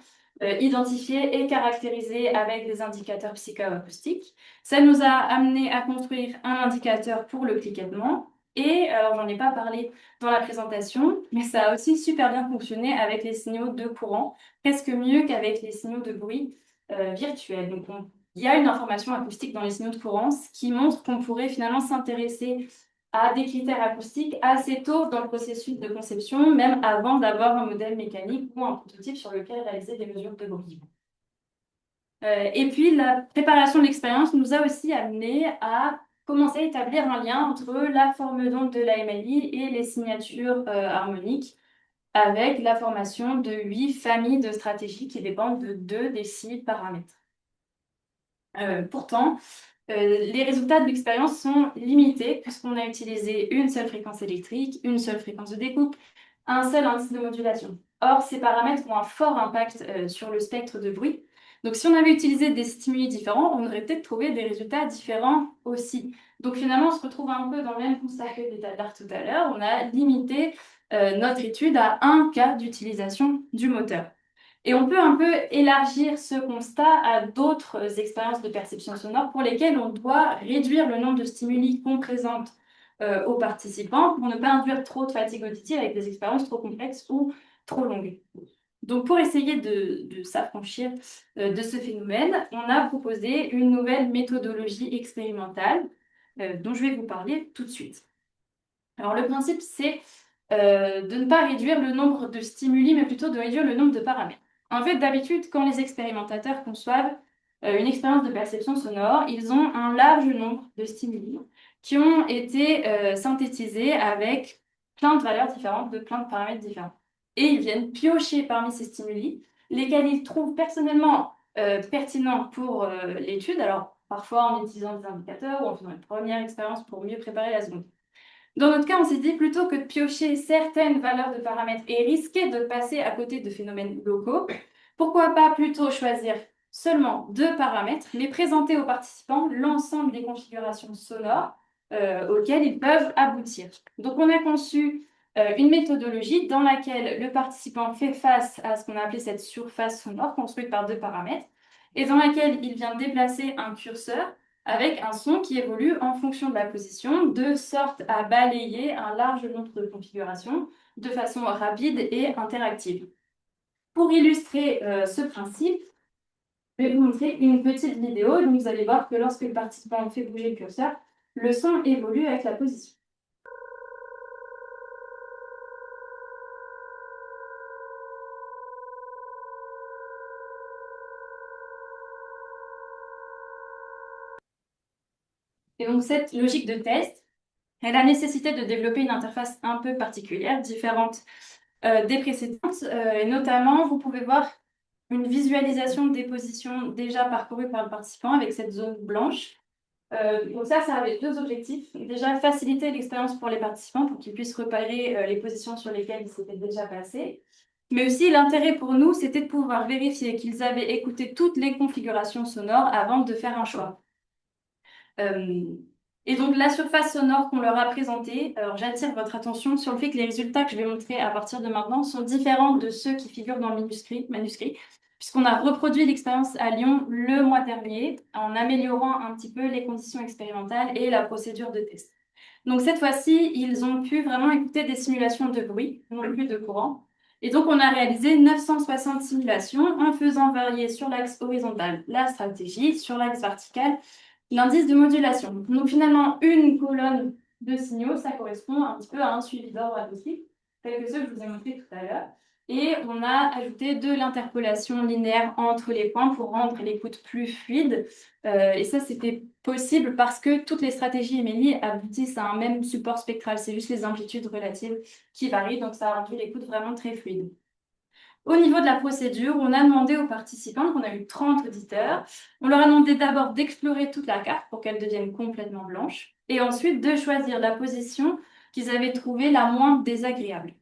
identifier et caractériser avec des indicateurs psychoacoustiques. Ça nous a amené à construire un indicateur pour le cliquettement. Et alors, j'en ai pas parlé dans la présentation, mais ça a aussi super bien fonctionné avec les signaux de courant, presque mieux qu'avec les signaux de bruit virtuels. Donc, il y a une information acoustique dans les signaux de courant, ce qui montre qu'on pourrait finalement s'intéresser à des critères acoustiques assez tôt dans le processus de conception, même avant d'avoir un modèle mécanique ou un prototype sur lequel réaliser des mesures de bruit. Et puis, la préparation de l'expérience nous a aussi amené à commencer à établir un lien entre la forme d'onde de la MLI et les signatures harmoniques, avec la formation de 8 familles de stratégies qui dépendent de 2 des 6 paramètres. Pourtant, les résultats de l'expérience sont limités puisqu'on a utilisé une seule fréquence électrique, une seule fréquence de découpe, un seul indice de modulation. Or, ces paramètres ont un fort impact sur le spectre de bruit. Donc, si on avait utilisé des stimuli différents, on aurait peut-être trouvé des résultats différents aussi. Donc, finalement, on se retrouve un peu dans le même constat que l'état d'art tout à l'heure. On a limité notre étude à un cas d'utilisation du moteur. Et on peut un peu élargir ce constat à d'autres expériences de perception sonore pour lesquelles on doit réduire le nombre de stimuli qu'on présente aux participants pour ne pas induire trop de fatigue auditive avec des expériences trop complexes ou trop longues. Donc, pour essayer de s'affranchir de ce phénomène, on a proposé une nouvelle méthodologie expérimentale dont je vais vous parler tout de suite. Alors, le principe, c'est de ne pas réduire le nombre de stimuli, mais plutôt de réduire le nombre de paramètres. En fait, d'habitude, quand les expérimentateurs conçoivent une expérience de perception sonore, ils ont un large nombre de stimuli qui ont été synthétisés avec plein de valeurs différentes, de plein de paramètres différents. Et ils viennent piocher parmi ces stimuli, lesquels ils trouvent personnellement pertinents pour l'étude, alors parfois en utilisant des indicateurs ou en faisant une première expérience pour mieux préparer la seconde. Dans notre cas, on s'est dit plutôt que de piocher certaines valeurs de paramètres et risquer de passer à côté de phénomènes locaux, pourquoi pas plutôt choisir seulement 2 paramètres, mais présenter aux participants l'ensemble des configurations sonores auxquelles ils peuvent aboutir. Donc, on a conçu une méthodologie dans laquelle le participant fait face à ce qu'on a appelé cette surface sonore construite par 2 paramètres et dans laquelle il vient déplacer un curseur avec un son qui évolue en fonction de la position, de sorte à balayer un large nombre de configurations de façon rapide et interactive. Pour illustrer ce principe, je vais vous montrer une petite vidéo. Donc, vous allez voir que lorsque le participant fait bouger le curseur, le son évolue avec la position. Et donc, cette logique de test, elle a nécessité de développer une interface un peu particulière, différente des précédentes. Et notamment, vous pouvez voir une visualisation des positions déjà parcourues par le participant avec cette zone blanche. Donc ça avait deux objectifs. Déjà, faciliter l'expérience pour les participants pour qu'ils puissent repérer les positions sur lesquelles ils s'étaient déjà passés. Mais aussi, l'intérêt pour nous, c'était de pouvoir vérifier qu'ils avaient écouté toutes les configurations sonores avant de faire un choix. Et donc, la surface sonore qu'on leur a présentée, alors j'attire votre attention sur le fait que les résultats que je vais montrer à partir de maintenant sont différents de ceux qui figurent dans le manuscrit, puisqu'on a reproduit l'expérience à Lyon le mois dernier en améliorant un petit peu les conditions expérimentales et la procédure de test. Donc, cette fois-ci, ils ont pu vraiment écouter des simulations de bruit, non plus de courant. Et donc, on a réalisé 960 simulations en faisant varier sur l'axe horizontal la stratégie, sur l'axe vertical l'indice de modulation. Donc finalement, une colonne de signaux, ça correspond un petit peu à un suivi d'ordre acoustique, tel que ceux que je vous ai montré tout à l'heure. Et on a ajouté de l'interpolation linéaire entre les points pour rendre l'écoute plus fluide. Et ça, c'était possible parce que toutes les stratégies Émilie aboutissent à un même support spectral. C'est juste les amplitudes relatives qui varient, donc ça a rendu l'écoute vraiment très fluide. Au niveau de la procédure, on a demandé aux participants, on a eu 30 auditeurs, on leur a demandé d'abord d'explorer toute la carte pour qu'elle devienne complètement blanche, et ensuite de choisir la position qu'ils avaient trouvée la moins désagréable.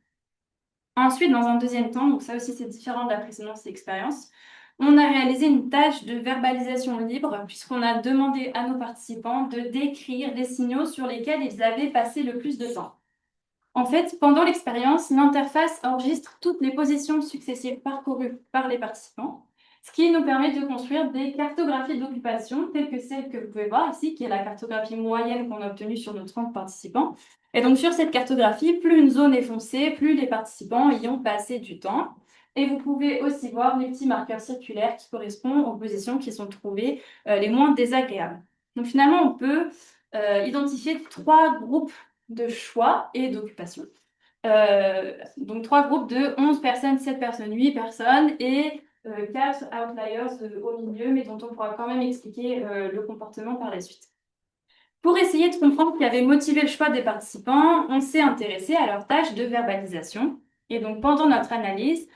Ensuite, dans un deuxième temps, donc ça aussi c'est différent de la précédente expérience, on a réalisé une tâche de verbalisation libre, puisqu'on a demandé à nos participants de décrire les signaux sur lesquels ils avaient passé le plus de temps. En fait, pendant l'expérience, l'interface enregistre toutes les positions successives parcourues par les participants, ce qui nous permet de construire des cartographies d'occupation, telles que celle que vous pouvez voir ici, qui est la cartographie moyenne qu'on a obtenue sur nos 30 participants. Et donc, sur cette cartographie, plus une zone est foncée, plus les participants y ont passé du temps. Et vous pouvez aussi voir les petits marqueurs circulaires qui correspondent aux positions qui sont trouvées les moins désagréables. Donc, finalement, on peut identifier 3 groupes de choix et d'occupation. Donc 3 groupes de 11 personnes, 7 personnes, 8 personnes et 4 outliers au milieu, mais dont on pourra quand même expliquer le comportement par la suite. Pour essayer de comprendre ce qui avait motivé le choix des participants, on s'est intéressé à leur tâche de verbalisation. Et donc pendant notre analyse,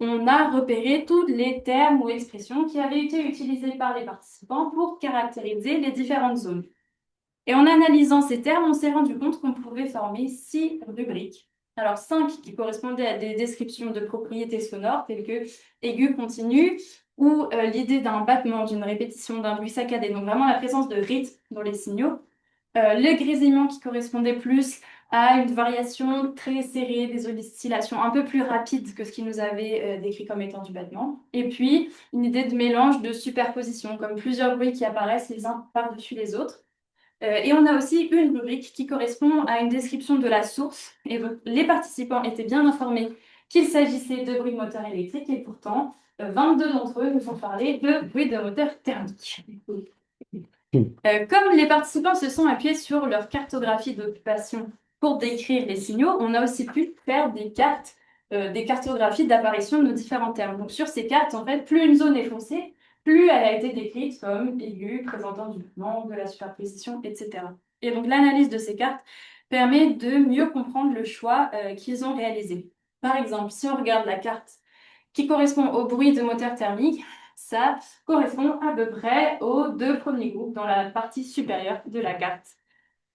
on a repéré tous les termes ou expressions qui avaient été utilisés par les participants pour caractériser les différentes zones. Et en analysant ces termes, on s'est rendu compte qu'on pouvait former 6 rubriques. Alors 5 qui correspondaient à des descriptions de propriétés sonores telles que aigu continu ou l'idée d'un battement, d'une répétition, d'un bruit saccadé. Donc vraiment la présence de rythme dans les signaux. Le grésillement qui correspondait plus à une variation très serrée, des oscillations un peu plus rapides que ce qui nous avait décrit comme étant du battement. Et puis une idée de mélange, de superposition, comme plusieurs bruits qui apparaissent les uns par-dessus les autres. Et on a aussi une rubrique qui correspond à une description de la source. Et donc, les participants étaient bien informés qu'il s'agissait de bruit de moteur électrique et pourtant, 22 d'entre eux nous ont parlé de bruit de moteur thermique. Comme les participants se sont appuyés sur leur cartographie d'occupation pour décrire les signaux, on a aussi pu faire des cartes, des cartographies d'apparition de nos différents termes. Donc sur ces cartes, en fait, plus une zone est foncée, plus elle a été décrite comme aiguë, présentant du mouvement, de la superposition, etc. Et donc l'analyse de ces cartes permet de mieux comprendre le choix qu'ils ont réalisé. Par exemple, si on regarde la carte qui correspond au bruit de moteur thermique, ça correspond à peu près aux 2 premiers groupes dans la partie supérieure de la carte.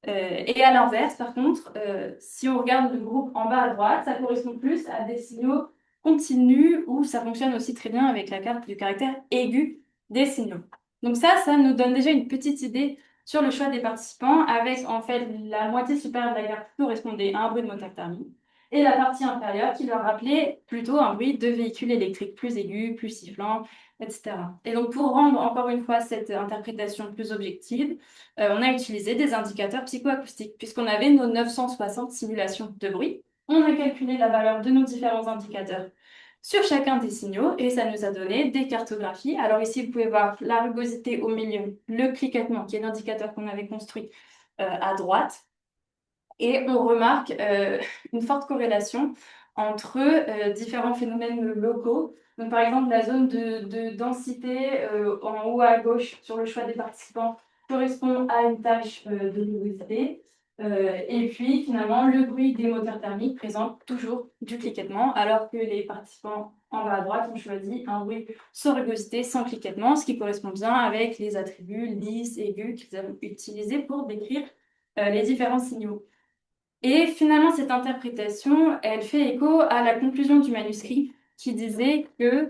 Et à l'inverse, par contre, si on regarde le groupe en bas à droite, ça correspond plus à des signaux continus où ça fonctionne aussi très bien avec la carte du caractère aigu des signaux. Donc ça nous donne déjà une petite idée sur le choix des participants avec en fait la moitié supérieure de la carte qui correspondait à un bruit de moteur thermique et la partie inférieure qui leur rappelait plutôt un bruit de véhicule électrique plus aigu, plus sifflant, etc. Et donc pour rendre encore une fois cette interprétation plus objective, on a utilisé des indicateurs psychoacoustiques puisqu'on avait nos 960 simulations de bruit. On a calculé la valeur de nos différents indicateurs sur chacun des signaux et ça nous a donné des cartographies. Alors ici, vous pouvez voir la rugosité au milieu, le cliquetement qui est l'indicateur qu'on avait construit à droite. Et on remarque une forte corrélation entre différents phénomènes locaux. Donc, par exemple, la zone de densité en haut à gauche sur le choix des participants correspond à une tâche de luminosité. Et puis, finalement, le bruit des moteurs thermiques présente toujours du cliquettement, alors que les participants en bas à droite ont choisi un bruit sans rugosité, sans cliquettement, ce qui correspond bien avec les attributs lisses, aigus qu'ils ont utilisés pour décrire les différents signaux. Et finalement, cette interprétation, elle fait écho à la conclusion du manuscrit qui disait que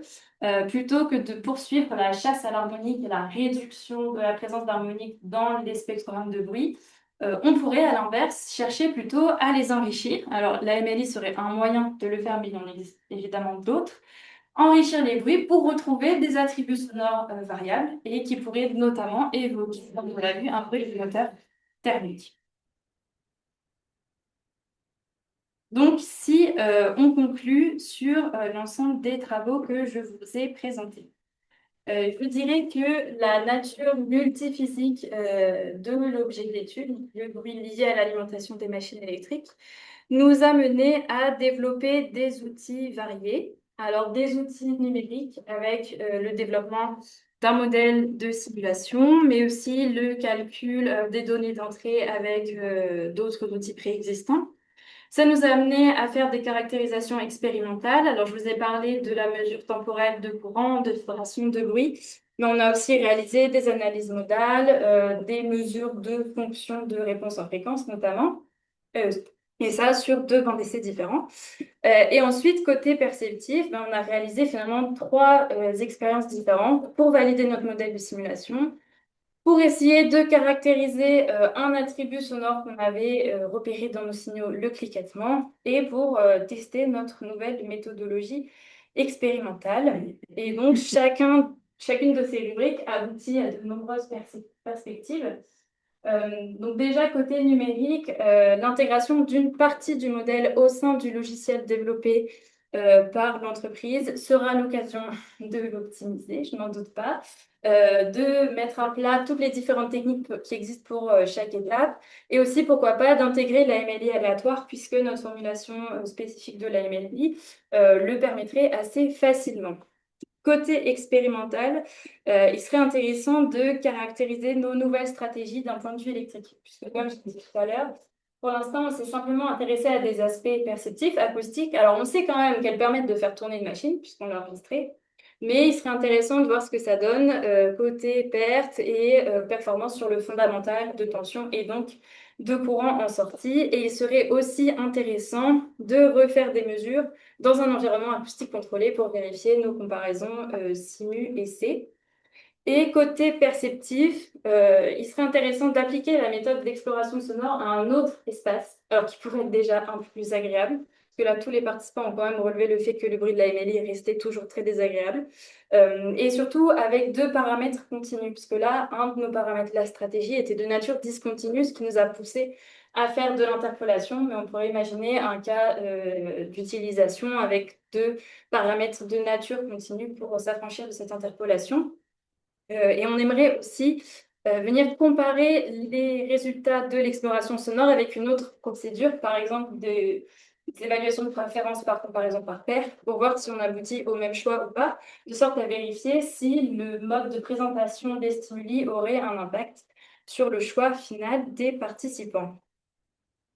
plutôt que de poursuivre la chasse à l'harmonique et la réduction de la présence d'harmonique dans les spectrographes de bruit, on pourrait à l'inverse chercher plutôt à les enrichir. Alors la MLI serait un moyen de le faire, mais il en existe évidemment d'autres. Enrichir les bruits pour retrouver des attributs sonores variables et qui pourraient notamment évoquer, comme vous l'avez vu, un bruit du moteur thermique. Donc, si on conclut sur l'ensemble des travaux que je vous ai présentés, je vous dirais que la nature multiphysique de l'objet d'étude, le bruit lié à l'alimentation des machines électriques, nous a mené à développer des outils variés. Alors, des outils numériques avec le développement d'un modèle de simulation, mais aussi le calcul des données d'entrée avec d'autres outils préexistants. Ça nous a amené à faire des caractérisations expérimentales. Alors, je vous ai parlé de la mesure temporelle de courant, de vibration, de bruit, mais on a aussi réalisé des analyses modales, des mesures de fonction de réponse en fréquence notamment, et ça sur 2 bancs d'essai différents. Et ensuite, côté perceptif, on a réalisé finalement 3 expériences différentes pour valider notre modèle de simulation, pour essayer de caractériser un attribut sonore qu'on avait repéré dans nos signaux, le cliquettement, et pour tester notre nouvelle méthodologie expérimentale. Et donc, chacune de ces rubriques aboutit à de nombreuses perspectives. Donc déjà, côté numérique, l'intégration d'une partie du modèle au sein du logiciel développé par l'entreprise sera l'occasion de l'optimiser, je n'en doute pas, de mettre à plat toutes les différentes techniques qui existent pour chaque étape, et aussi, pourquoi pas, d'intégrer la MLI aléatoire, puisque notre formulation spécifique de la MLI le permettrait assez facilement. Côté expérimental, il serait intéressant de caractériser nos nouvelles stratégies d'un point de vue électrique, puisque comme je disais tout à l'heure, pour l'instant, on s'est simplement intéressé à des aspects perceptifs, acoustiques. Alors, on sait quand même qu'elles permettent de faire tourner une machine, puisqu'on l'a enregistré, mais il serait intéressant de voir ce que ça donne côté perte et performance sur le fondamental de tension et donc de courant en sortie. Et il serait aussi intéressant de refaire des mesures dans un environnement acoustique contrôlé pour vérifier nos comparaisons simu et C. Et côté perceptif, il serait intéressant d'appliquer la méthode d'exploration sonore à un autre espace, alors qui pourrait être déjà un peu plus agréable, parce que là, tous les participants ont quand même relevé le fait que le bruit de la MLI restait toujours très désagréable, et surtout avec 2 paramètres continus, puisque là, un de nos paramètres, la stratégie, était de nature discontinue, ce qui nous a poussé à faire de l'interpolation, mais on pourrait imaginer un cas d'utilisation avec 2 paramètres de nature continue pour s'affranchir de cette interpolation. Et on aimerait aussi venir comparer les résultats de l'exploration sonore avec une autre procédure, par exemple des évaluations de préférence par comparaison par pair, pour voir si on aboutit au même choix ou pas, de sorte à vérifier si le mode de présentation des stimuli aurait un impact sur le choix final des participants.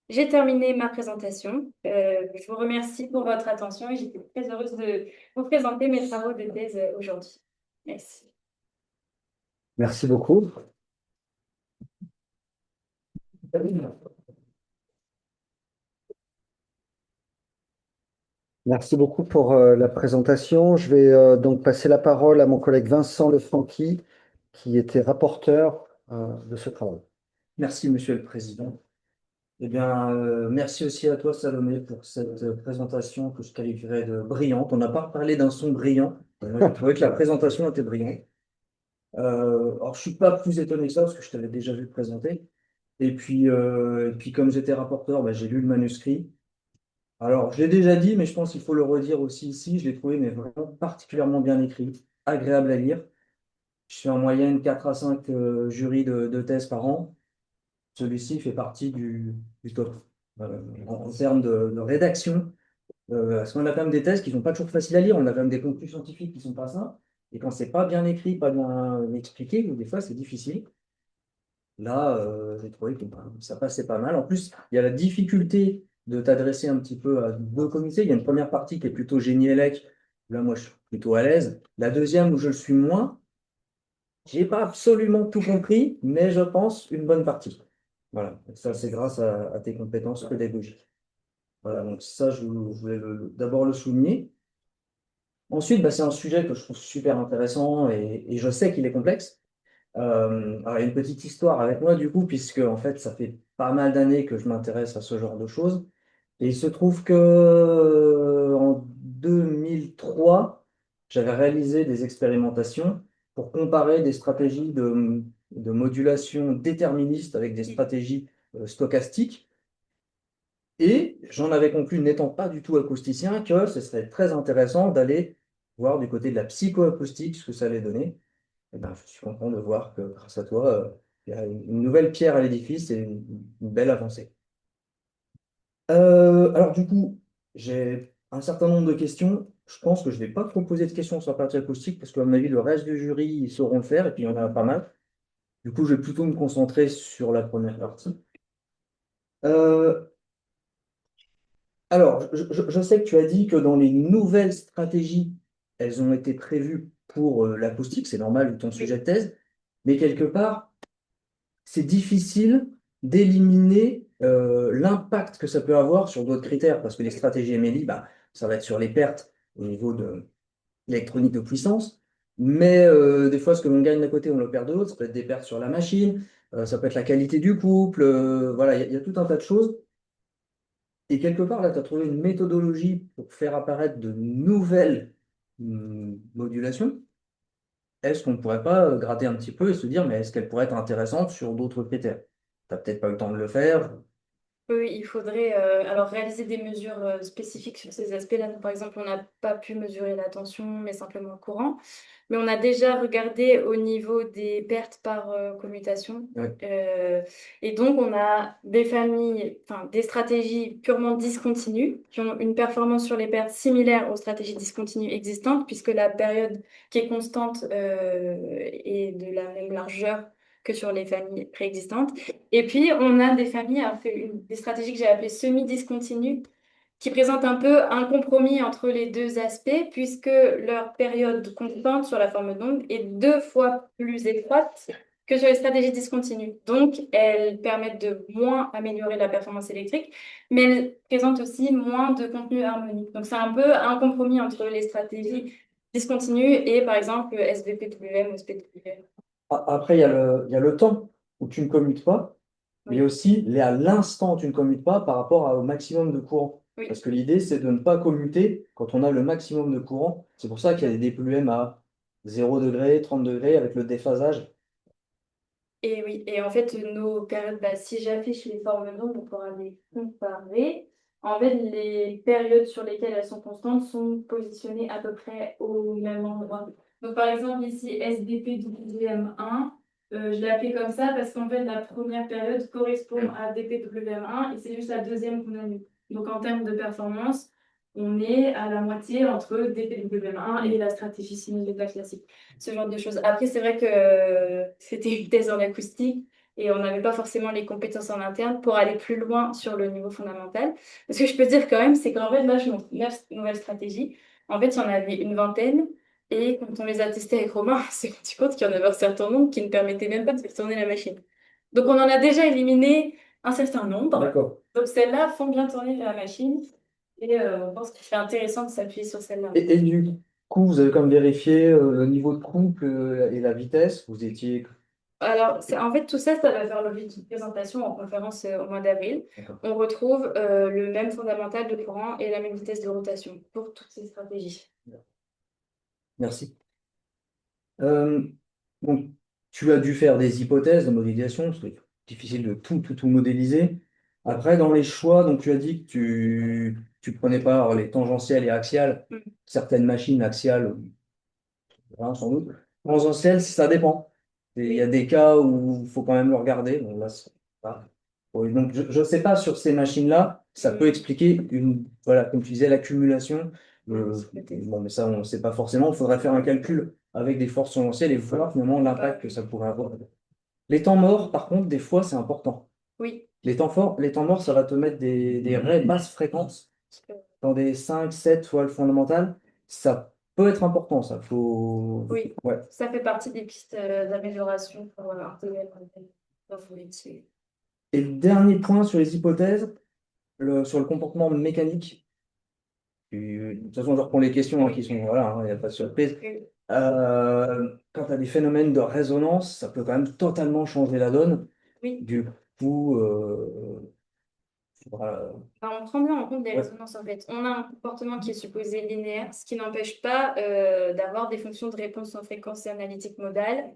J'ai terminé ma présentation. Je vous remercie pour votre attention et j'étais très heureuse de vous présenter mes travaux de thèse aujourd'hui. Merci. Merci beaucoup. Merci beaucoup pour la présentation. Je vais donc passer la parole à mon collègue Vincent Lefranchi, qui était rapporteur de ce travail. Merci, Monsieur le Président. Eh bien, merci aussi à toi, Salomé, pour cette présentation que je qualifierais de brillante. On n'a pas parlé d'un son brillant. Moi, j'ai trouvé que la présentation était brillante. Alors, je suis pas plus étonné que ça, parce que je t'avais déjà vu le présenter. Et puis comme j'étais rapporteur, j'ai lu le manuscrit. Alors, je l'ai déjà dit, mais je pense qu'il faut le redire aussi ici. Je l'ai trouvé mais vraiment particulièrement bien écrit, agréable à lire. Je fais en moyenne 4 à 5 jurys de thèse par an. Celui-ci fait partie du top. En termes de rédaction, parce qu'on a quand même des thèses qui ne sont pas toujours faciles à lire, on a quand même des contenus scientifiques qui ne sont pas simples, et quand c'est pas bien écrit, pas bien expliqué, ou des fois c'est difficile. là, j'ai trouvé que ça passait pas mal. En plus, il y a la difficulté de t'adresser un petit peu à deux comités. Il y a une première partie qui est plutôt génie élec. Là, moi, je suis plutôt à l'aise. La deuxième, où je le suis moins, j'ai pas absolument tout compris, mais je pense une bonne partie. Voilà, ça, c'est grâce à tes compétences pédagogiques. Voilà, donc ça, je voulais d'abord le souligner. Ensuite, c'est un sujet que je trouve super intéressant et je sais qu'il est complexe. Alors, il y a une petite histoire avec moi, du coup, puisque en fait, ça fait pas mal d'années que je m'intéresse à ce genre de choses. Et il se trouve que en 2003, j'avais réalisé des expérimentations pour comparer des stratégies de modulation déterministe avec des stratégies stochastiques. Et j'en avais conclu, n'étant pas du tout acousticien, que ce serait très intéressant d'aller voir du côté de la psychoacoustique ce que ça allait donner. Eh ben, je suis content de voir que grâce à toi, il y a une nouvelle pierre à l'édifice et une belle avancée. Alors du coup, j'ai un certain nombre de questions. Je pense que je ne vais pas trop poser de questions sur la partie acoustique parce qu'à mon avis, le reste du jury, ils sauront le faire et puis il y en a pas mal. Du coup, je vais plutôt me concentrer sur la première partie. Euh, alors, je sais que tu as dit que dans les nouvelles stratégies, elles ont été prévues pour l'acoustique, c'est normal vu ton sujet de thèse, mais quelque part, c'est difficile d'éliminer l'impact que ça peut avoir sur d'autres critères, parce que les stratégies MLI, ça va être sur les pertes au niveau de l'électronique de puissance, mais des fois, ce que l'on gagne d'un côté, on le perd de l'autre, ça peut être des pertes sur la machine, ça peut être la qualité du couple, voilà, il y a tout un tas de choses. Et quelque part, là, tu as trouvé une méthodologie pour faire apparaître de nouvelles modulations. Est-ce qu'on ne pourrait pas gratter un petit peu et se dire, mais est-ce qu'elle pourrait être intéressante sur d'autres critères? Tu n'as peut-être pas eu le temps de le faire. Oui, il faudrait alors réaliser des mesures spécifiques sur ces aspects-là. Nous, par exemple, on n'a pas pu mesurer la tension, mais simplement le courant. Mais on a déjà regardé au niveau des pertes par commutation. Ouais. Et donc, on a des familles, enfin des stratégies purement discontinues qui ont une performance sur les pertes similaire aux stratégies discontinues existantes, puisque la période qui est constante est de la même largeur que sur les familles préexistantes. Et puis, on a des familles, alors des stratégies que j'ai appelées semi-discontinues, qui présentent un peu un compromis entre les deux aspects, puisque leur période constante sur la forme d'onde est 2 fois plus étroite que sur les stratégies discontinues. Donc, elles permettent de moins améliorer la performance électrique, mais elles présentent aussi moins de contenu harmonique. Donc, c'est un peu un compromis entre les stratégies discontinues et, par exemple, SVPWM ou SPWM. Après, il y a le temps où tu ne commutes pas, mais Oui. aussi à l'instant où tu ne commutes pas par rapport au maximum de courant. Oui. Parce que l'idée, c'est de ne pas commuter quand on a le maximum de courant. C'est pour ça qu'il y a des DPLM à 0 degré, 30 degrés avec le déphasage. Et oui, et en fait, nos périodes, si j'affiche les formes d'onde, on pourra les comparer. En fait, les périodes sur lesquelles elles sont constantes sont positionnées à peu près au même endroit. Donc, par exemple, ici, SDPWM1, je l'ai appelé comme ça parce qu'en fait, la première période correspond à DPWM1 et c'est juste la deuxième qu'on annule. Donc, en termes de performance, on est à la moitié entre DPWM1 et la stratégie simulée classique. Ce genre de choses. Après, c'est vrai que c'était une thèse en acoustique et on n'avait pas forcément les compétences en interne pour aller plus loin sur le niveau fondamental. Ce que je peux dire quand même, c'est qu'en fait, là, je montre 9 nouvelles stratégies. En fait, il y en avait une vingtaine. Et quand on les a testées avec Romain, on s'est rendu compte qu'il y en avait un certain nombre qui ne permettaient même pas de faire tourner la machine. Donc, on en a déjà éliminé un certain nombre. D'accord. Donc, celles-là font bien tourner la machine. Et on pense qu'il serait intéressant de s'appuyer sur celle-là. Et du coup, vous avez comme vérifié le niveau de couple et la vitesse. Vous étiez. Alors, en fait, tout ça, ça va faire l'objet d'une présentation en conférence au mois d'avril. D'accord. On retrouve le même fondamental de courant et la même vitesse de rotation pour toutes ces stratégies. Merci. Donc, tu as dû faire des hypothèses de modélisation, parce que c'est difficile de tout modéliser. Après, dans les choix, donc tu as dit que tu prenais pas alors, les tangentielles et axiales, Mm. certaines machines axiales, hein, sans doute. Tangentielles, ça dépend. Et il y a des cas où il faut quand même le regarder. Bon, là, pas- Oui, donc, je ne sais pas sur ces machines-là, ça peut expliquer voilà, comme tu disais, l'accumulation. Bon, mais ça, on ne sait pas forcément. Il faudrait faire un calcul avec des forces tangentielles et voir finalement l'impact que ça pourrait avoir. Les temps morts, par contre, des fois, c'est important. Oui. Les temps morts, ça va te mettre des vraies basses fréquences dans des 5, 7 voiles fondamentales. Ça peut être important, ça. Faut... Oui. Ouais. Ça fait partie des pistes d'amélioration pour intégrer dans vos métiers. Et le dernier point sur les hypothèses, sur le comportement mécanique. De toute façon, je reprends les questions qui sont, voilà, il n'y a pas de surprise. Oui. Quand tu as des phénomènes de résonance, ça peut quand même totalement changer la donne. Oui. Du coup, voilà. Enfin, on prend bien en compte les Ouais. résonances en fait. On a un comportement qui est supposé linéaire, ce qui n'empêche pas d'avoir des fonctions de réponse en fréquence et analytique modale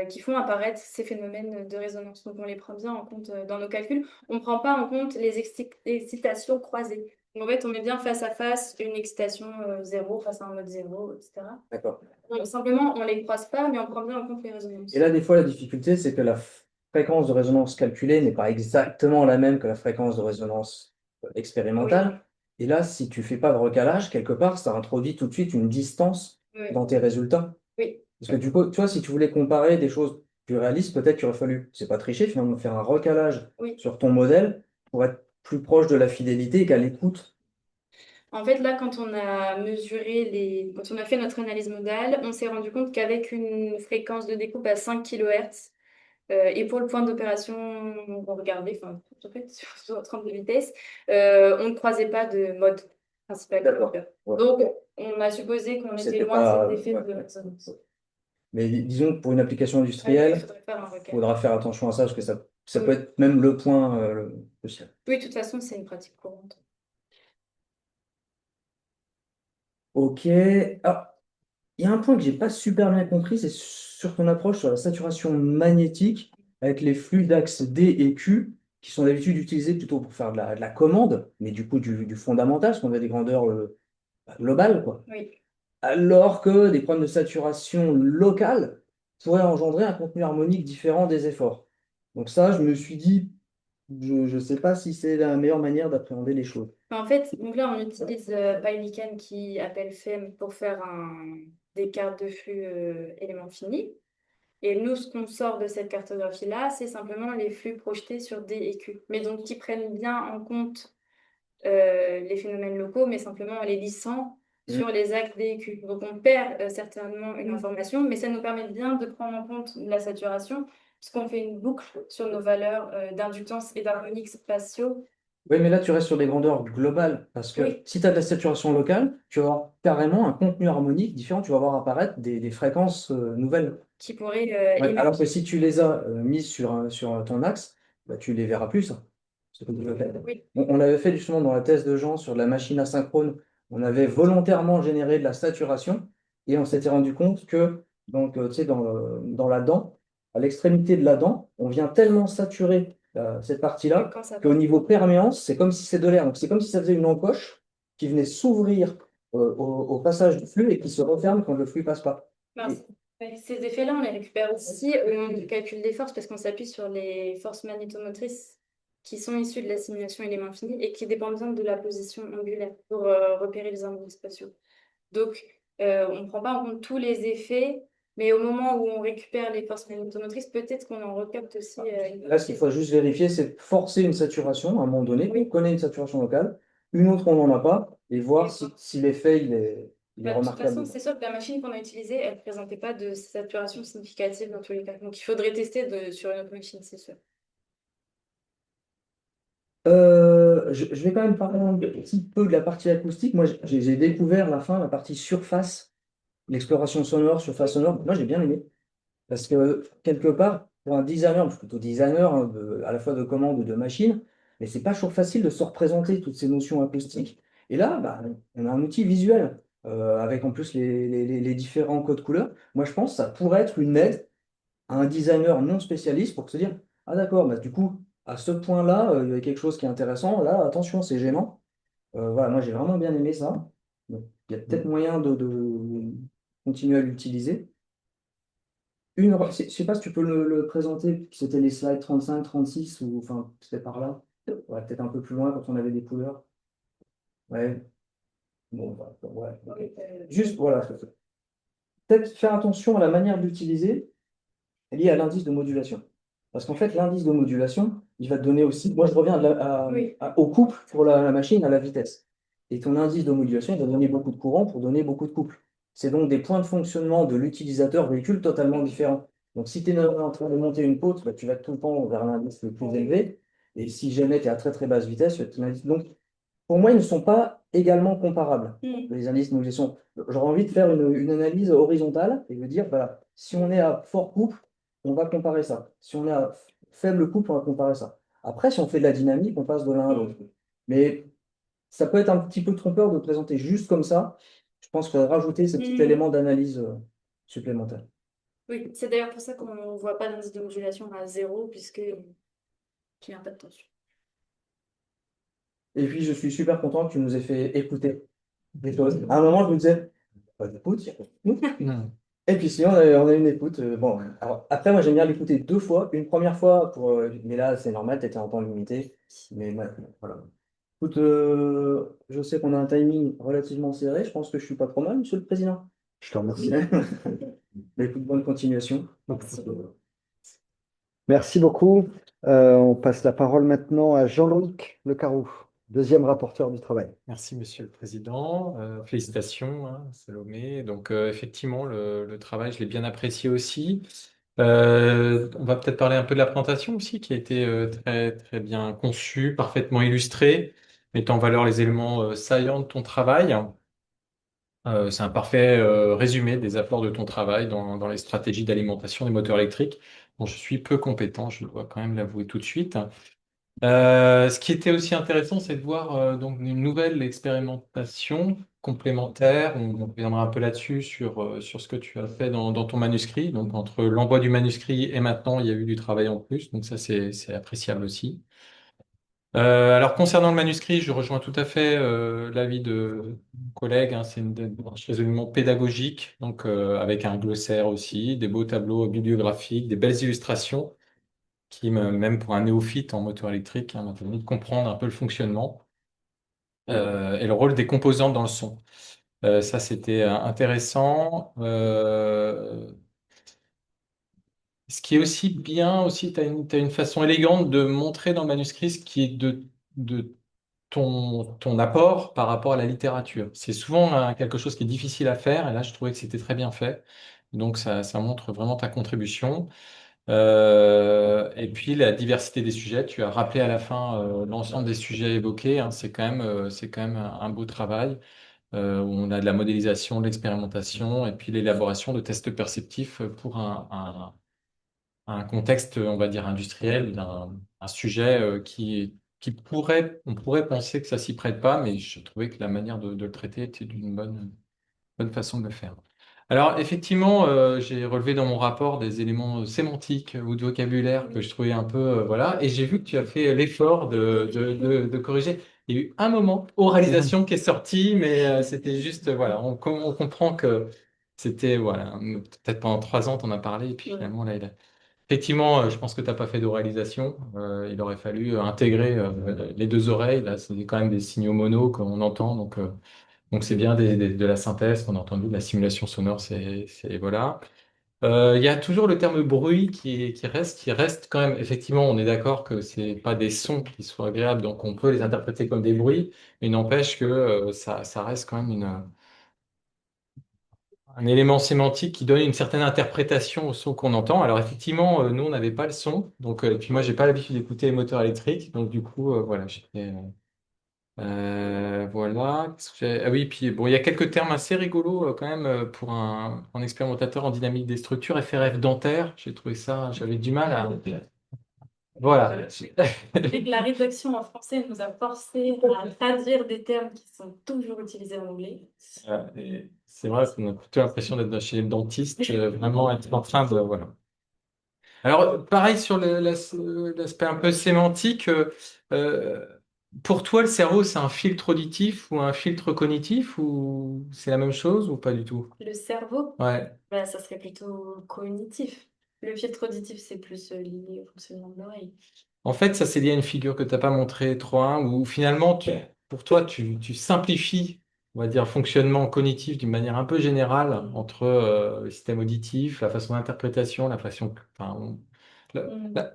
qui font apparaître ces phénomènes de résonance. Donc on les prend bien en compte dans nos calculs. On ne prend pas en compte les excitations croisées. Donc, en fait, on met bien face à face une excitation 0 face à un mode 0, etc. D'accord. Simplement, on ne les croise pas, mais on prend bien en compte les résonances. Et là, des fois, la difficulté, c'est que la fréquence de résonance calculée n'est pas exactement la même que la fréquence de résonance expérimentale. Et là, si tu fais pas de recalage, quelque part, ça introduit tout de suite une distance Oui. dans tes résultats. Oui. Parce que du coup, tu vois, si tu voulais comparer des choses plus réalistes, peut-être qu'il aurait fallu, c'est pas tricher, finalement, faire un recalage Oui. sur ton modèle pour être plus proche de la fidélité et qu'à l'écoute. En fait, là, quand on a quand on a fait notre analyse modale, on s'est rendu compte qu'avec une fréquence de découpe à 5 kHz, et pour le point d'opération qu'on regardait, enfin, en fait, sur notre trempe de vitesse, on ne croisait pas de mode principal. D'accord. Ouais. Donc, on a supposé qu'on était C'était loin pas- de cet effet ouais. de résonance. Mais disons que pour une application Il industrielle, faudrait faire un il recalage. faudra faire attention à ça, parce que ça peut Oui. être même le point crucial. Oui, de toute façon, c'est une pratique courante. Ok. Ah, il y a un point que j'ai pas super bien compris, c'est sur ton approche sur la saturation magnétique avec les flux d'axe D et Q, qui sont d'habitude utilisés plutôt pour faire de la commande, mais du coup du fondamental, parce qu'on a des grandeurs globales, quoi. Oui. Alors que des problèmes de saturation locale pourraient engendrer un contenu harmonique différent des efforts. Donc ça, je me suis dit, je ne sais pas si c'est la meilleure manière d'appréhender les choses. En fait, donc là, on utilise Bailycan qui appelle FEM pour faire des cartes de flux éléments finis. Et nous, ce qu'on sort de cette cartographie-là, c'est simplement les flux projetés sur D et Q. Mais donc, qui prennent bien en compte les phénomènes locaux, mais simplement en les lissant sur les axes D et Q. Donc, on perd certainement une information, mais ça nous permet bien de prendre en compte la saturation, puisqu'on fait une boucle sur nos valeurs d'inductance et d'harmoniques spatiaux. Oui, mais là, tu restes sur des grandeurs globales, parce que Oui. si tu as de la saturation locale, tu vas avoir carrément un contenu harmonique différent, tu vas voir apparaître des fréquences nouvelles. Qui pourraient Ouais, émettre. alors que si tu les as mises sur ton axe, bah, tu les verras plus, ça. C'est comme je le fais. Oui. On l'avait fait justement dans la thèse de Jean sur la machine asynchrone. On avait volontairement généré de la saturation et on s'était rendu compte que donc, tu sais, dans la dent, à l'extrémité de la dent, on vient tellement saturer cette partie-là Quand ça qu'au niveau perméance, c'est comme si c'est de l'air. Donc c'est comme si ça faisait une encoche qui venait s'ouvrir au passage du flux et qui se referme quand le flux passe pas. Mince. Ouais, ces effets-là, on les récupère aussi au moment du calcul des forces parce qu'on s'appuie sur les forces magnétomotrices qui sont issues de la simulation éléments finis et qui dépendent bien de la position angulaire pour repérer les angles spatiaux. Donc, on ne prend pas en compte tous les effets, mais au moment où on récupère les forces magnétomotrices, peut-être qu'on en recapte aussi. Là, ce qu'il faut juste vérifier, c'est forcer une saturation à un moment donné. Oui. On connaît une saturation locale, une autre, on n'en a pas, et voir si l'effet il est De toute remarquable. façon, c'est sûr que la machine qu'on a utilisée, elle ne présentait pas de saturation significative dans tous les cas. Donc, il faudrait tester sur une autre machine, c'est sûr. Je vais quand même parler un petit peu de la partie acoustique. Moi, j'ai découvert la partie surface, l'exploration sonore, surface sonore. Moi, j'ai bien aimé. Parce que quelque part, pour un designer, je suis plutôt designer hein, à la fois de commande ou de machine, mais c'est pas toujours facile de se représenter toutes ces notions acoustiques. Et là, bah, on a un outil visuel avec en plus les différents codes couleurs. Moi, je pense que ça pourrait être une aide à un designer non spécialiste pour se dire, ah d'accord, bah, du coup, à ce point-là, il y a quelque chose qui est intéressant. Là, attention, c'est gênant. Voilà, moi, j'ai vraiment bien aimé ça. Donc, il y a peut-être moyen de continuer à l'utiliser. Je ne sais pas si tu peux le présenter, c'était les slides 35, 36, ou enfin, c'était par là. Ouais, peut-être un peu plus loin quand on avait des couleurs. Ouais. Bon, bah, ouais. Juste, voilà. Peut-être faire attention à la manière d'utiliser liée à l'indice de modulation. Parce qu'en fait, l'indice de modulation, il va te donner aussi. Moi, je reviens Oui. au couple pour la machine, à la vitesse. Et ton indice de modulation, il va donner beaucoup de courant pour donner beaucoup de couple. C'est donc des points de fonctionnement de l'utilisateur véhicule totalement différents. Donc, si tu es en train de monter une côte, bah, tu vas tout le temps vers l'indice le plus élevé. Et si jamais tu es à très très basse vitesse, tu vas être l'indice. Donc, pour moi, ils ne sont pas également comparables, les indices de modulation. J'aurais envie de faire une analyse horizontale et de dire, voilà, si on est à fort couple, on va comparer ça. Si on est à faible couple, on va comparer ça. Après, si on fait de la dynamique, on passe de l'un à l'autre. Mais ça peut être un petit peu trompeur de présenter juste comme ça. Je pense qu'il faudrait rajouter ce petit élément d'analyse supplémentaire. Oui, c'est d'ailleurs pour ça qu'on ne voit pas d'indice de modulation à zéro, puisque il n'y a pas de tension. Et puis, je suis super content que tu nous aies fait écouter des choses. À un moment, je me disais, pas d'écoute, il y a pas d'écoute. Et puis si, on a une écoute. Bon, alors, après, moi, j'aime bien l'écouter deux fois. Une première fois, mais là, c'est normal, tu étais en temps limité. Mais ouais, voilà. Écoute, je sais qu'on a un timing relativement serré. Je pense que je suis pas trop mal, Monsieur le Président. Je te remercie. Mais écoute, bonne continuation. Merci beaucoup. On passe la parole maintenant à Jean-Loïc Lecaroux, deuxième rapporteur du travail. Merci, Monsieur le Président. Félicitations, hein, Salomé. Donc, effectivement, le travail, je l'ai bien apprécié aussi. On va peut-être parler un peu de la présentation aussi, qui a été très, très bien conçue, parfaitement illustrée, mettant en valeur les éléments saillants de ton travail. C'est un parfait résumé des apports de ton travail dans les stratégies d'alimentation des moteurs électriques, dont je suis peu compétent, je dois quand même l'avouer tout de suite. Ce qui était aussi intéressant, c'est de voir donc une nouvelle expérimentation complémentaire. On reviendra un peu là-dessus sur ce que tu as fait dans ton manuscrit. Donc, entre l'envoi du manuscrit et maintenant, il y a eu du travail en plus. Donc, ça, c'est appréciable aussi. Alors, concernant le manuscrit, je rejoins tout à fait l'avis de mon collègue, hein. C'est une démarche résolument pédagogique, donc avec un glossaire aussi, des beaux tableaux bibliographiques, des belles illustrations même pour un néophyte en moteur électrique, hein, m'a permis de comprendre un peu le fonctionnement et le rôle des composantes dans le son. Ça, c'était intéressant. Ce qui est aussi bien, aussi, t'as une façon élégante de montrer dans le manuscrit ce qui est de ton apport par rapport à la littérature. C'est souvent quelque chose qui est difficile à faire, et là, je trouvais que c'était très bien fait. Donc, ça montre vraiment ta contribution. Et puis la diversité des sujets, tu as rappelé à la fin l'ensemble des sujets évoqués, hein, c'est quand même un beau travail où on a de la modélisation, de l'expérimentation et puis l'élaboration de tests perceptifs pour un contexte, on va dire, industriel, un sujet on pourrait penser que ça s'y prête pas, mais je trouvais que la manière de le traiter était d'une bonne façon de le faire. Alors, effectivement, j'ai relevé dans mon rapport des éléments sémantiques ou de vocabulaire que je trouvais un peu, voilà, et j'ai vu que tu as fait l'effort de corriger. Il y a eu un moment, oralisation, qui est sorti, mais c'était juste, voilà, on comprend que c'était, voilà, peut-être pendant 3 ans, tu en as parlé, et puis finalement, là, effectivement, je pense que tu n'as pas fait d'oralisation. Il aurait fallu intégrer les deux oreilles. Là, c'est quand même des signaux mono qu'on entend, donc c'est bien de la synthèse qu'on a entendu, de la simulation sonore, voilà. Il y a toujours le terme bruit qui reste quand même. Effectivement, on est d'accord que c'est pas des sons qui soient agréables, donc on peut les interpréter comme des bruits, mais il n'empêche que ça reste quand même un élément sémantique qui donne une certaine interprétation au son qu'on entend. Alors effectivement, nous on n'avait pas le son, donc et puis moi j'ai pas l'habitude d'écouter les moteurs électriques, donc du coup voilà, voilà. Qu'est-ce que ah oui, puis bon, il y a quelques termes assez rigolos quand même pour un expérimentateur en dynamique des structures, FRF dentaire. J'ai trouvé ça, j'avais du mal à. Voilà. Et que la rédaction en français nous a forcé à traduire des termes qui sont toujours utilisés en anglais. Et c'est vrai qu'on a plutôt l'impression d'être chez le dentiste, vraiment être en train de. Voilà. Alors, pareil sur l'aspect un peu sémantique, euh, pour toi, le cerveau, c'est un filtre auditif ou un filtre cognitif ou c'est la même chose ou pas du tout? Le cerveau, Ouais. bah, ça serait plutôt cognitif. Le filtre auditif, c'est plus lié au fonctionnement de l'oreille. En fait, ça, c'est lié à une figure que tu n'as pas montrée trop, hein, où finalement, pour toi, tu simplifies, on va dire, le fonctionnement cognitif d'une manière un peu générale entre le système auditif, la façon d'interprétation, la façon, enfin, La, Mm. la-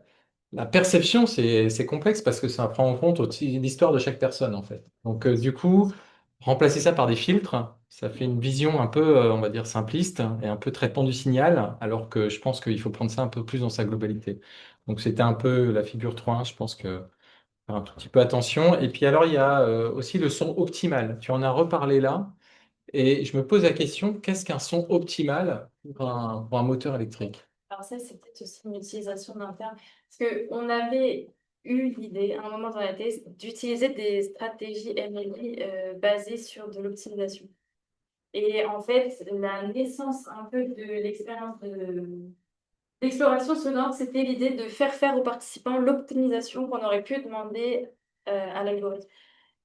la perception, c'est complexe parce que ça prend en compte aussi l'histoire de chaque personne, en fait. Donc, du coup, remplacer ça par des filtres, ça fait une vision un peu, on va dire, simpliste et un peu traitement du signal, alors que je pense qu'il faut prendre ça un peu plus dans sa globalité. Donc, c'était un peu la figure 3.1, je pense que faire un tout petit peu attention. Et puis, alors, il y a aussi le son optimal. Tu en as reparlé là. Et je me pose la question, qu'est-ce qu'un son optimal pour un moteur électrique? Alors ça, c'est peut-être aussi une utilisation d'un terme. Parce qu'on avait eu l'idée, à un moment dans la thèse, d'utiliser des stratégies MLI basées sur de l'optimisation. Et en fait, la naissance un peu de l'expérience d'exploration sonore, c'était l'idée de faire aux participants l'optimisation qu'on aurait pu demander à l'algorithme.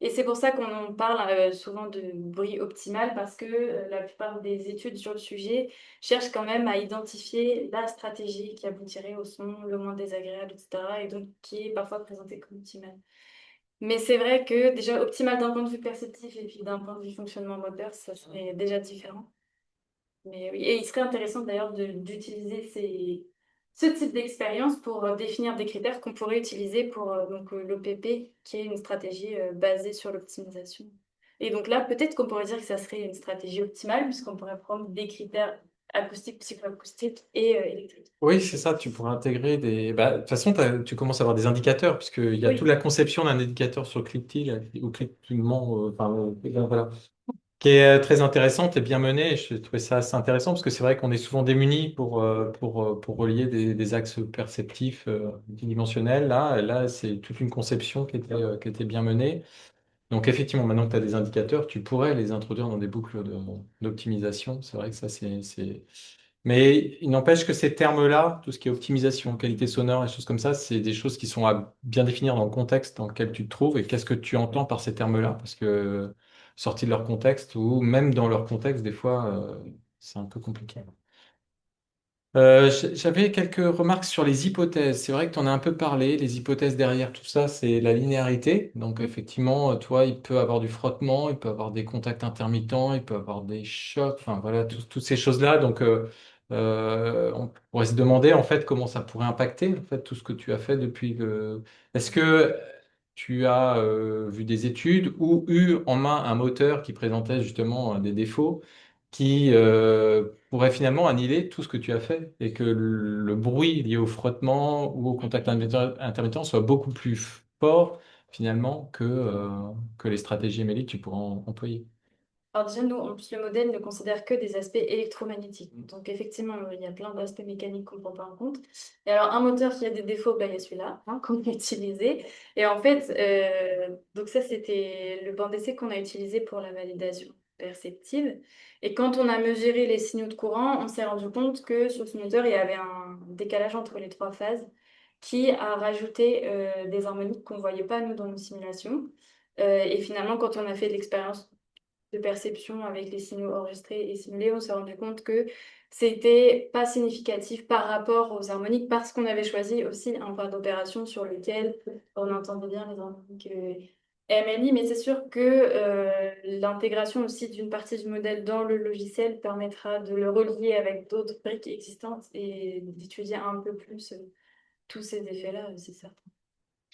Et c'est pour ça qu'on en parle souvent de bruit optimal, parce que la plupart des études sur le sujet cherchent quand même à identifier la stratégie qui aboutirait au son le moins désagréable, etc. Et donc qui est parfois présentée comme optimale. Mais c'est vrai que déjà optimal d'un point de vue perceptif et puis d'un point de vue fonctionnement moteur, ça serait déjà différent. Mais oui, et il serait intéressant d'ailleurs d'utiliser ce type d'expérience pour définir des critères qu'on pourrait utiliser pour l'OPP, qui est une stratégie basée sur l'optimisation. Et donc là, peut-être qu'on pourrait dire que ça serait une stratégie optimale, puisqu'on pourrait prendre des critères acoustiques, psychoacoustiques et électriques. Oui, c'est ça, tu pourrais intégrer des... Bah, de toute façon, tu commences à avoir des indicateurs, puisqu'il y a toute Oui. la conception d'un indicateur sur Clickty, ou clickement, voilà, qui est très intéressante et bien menée. Et je trouvais ça assez intéressant, parce que c'est vrai qu'on est souvent démunis pour relier des axes perceptifs multidimensionnels. Là, c'est toute une conception qui était bien menée. Donc effectivement, maintenant que tu as des indicateurs, tu pourrais les introduire dans des boucles d'optimisation. C'est vrai que ça, c'est... Mais il n'empêche que ces termes-là, tout ce qui est optimisation, qualité sonore et choses comme ça, c'est des choses qui sont à bien définir dans le contexte dans lequel tu te trouves et qu'est-ce que tu entends par ces termes-là. Parce que sortis de leur contexte ou même dans leur contexte, des fois, c'est un peu compliqué. J'avais quelques remarques sur les hypothèses. C'est vrai que tu en as un peu parlé. Les hypothèses derrière tout ça, c'est la linéarité. Donc effectivement, toi, il peut avoir du frottement, il peut avoir des contacts intermittents, il peut avoir des chocs, enfin voilà, toutes ces choses-là. Donc on pourrait se demander en fait comment ça pourrait impacter en fait tout ce que tu as fait depuis le. Est-ce que tu as vu des études ou eu en main un moteur qui présentait justement des défauts qui pourrait finalement annihiler tout ce que tu as fait et que le bruit lié au frottement ou au contact intermittent soit beaucoup plus fort finalement que les stratégies MLI que tu pourras employer. Alors déjà, nous, en plus, le modèle ne considère que des aspects électromagnétiques. Donc effectivement, il y a plein d'aspects mécaniques qu'on ne prend pas en compte. Et alors, un moteur qui a des défauts, bah, il y a celui-là, hein, qu'on a utilisé. Et en fait, donc ça, c'était le banc d'essai qu'on a utilisé pour la validation perceptive. Et quand on a mesuré les signaux de courant, on s'est rendu compte que sur ce moteur, il y avait un décalage entre les trois phases qui a rajouté des harmoniques qu'on ne voyait pas, nous, dans nos simulations. Et finalement, quand on a fait l'expérience de perception avec les signaux enregistrés et simulés, on s'est rendu compte que c'était pas significatif par rapport aux harmoniques parce qu'on avait choisi aussi un phare d'opération sur lequel on entendait bien les harmoniques MLI, mais c'est sûr que l'intégration aussi d'une partie du modèle dans le logiciel permettra de le relier avec d'autres briques existantes et d'étudier un peu plus tous ces effets-là, c'est certain.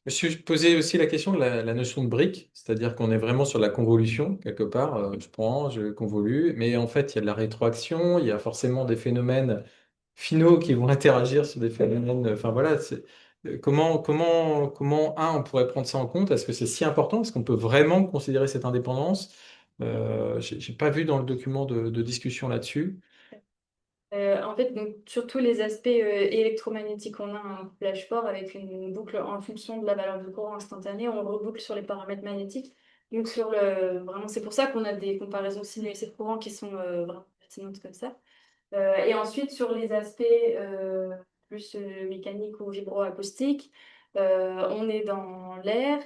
Je me suis posé aussi la question de la notion de brique, c'est-à-dire qu'on est vraiment sur la convolution, quelque part. Je prends, je convolue, mais en fait, il y a de la rétroaction, il y a forcément des phénomènes finaux qui vont interagir sur des phénomènes. Enfin voilà, on pourrait prendre ça en compte? Est-ce que c'est si important? Est-ce qu'on peut vraiment considérer cette indépendance? J'ai pas vu dans le document de discussion là-dessus. En fait, donc, sur tous les aspects électromagnétiques, on a un couplage fort avec une boucle en fonction de la valeur de courant instantanée. On reboucle sur les paramètres magnétiques. Donc, vraiment, c'est pour ça qu'on a des comparaisons sinueuses de courant qui sont vraiment pertinentes comme ça. Et ensuite, sur les aspects plus mécaniques ou vibroacoustiques, on est dans l'air.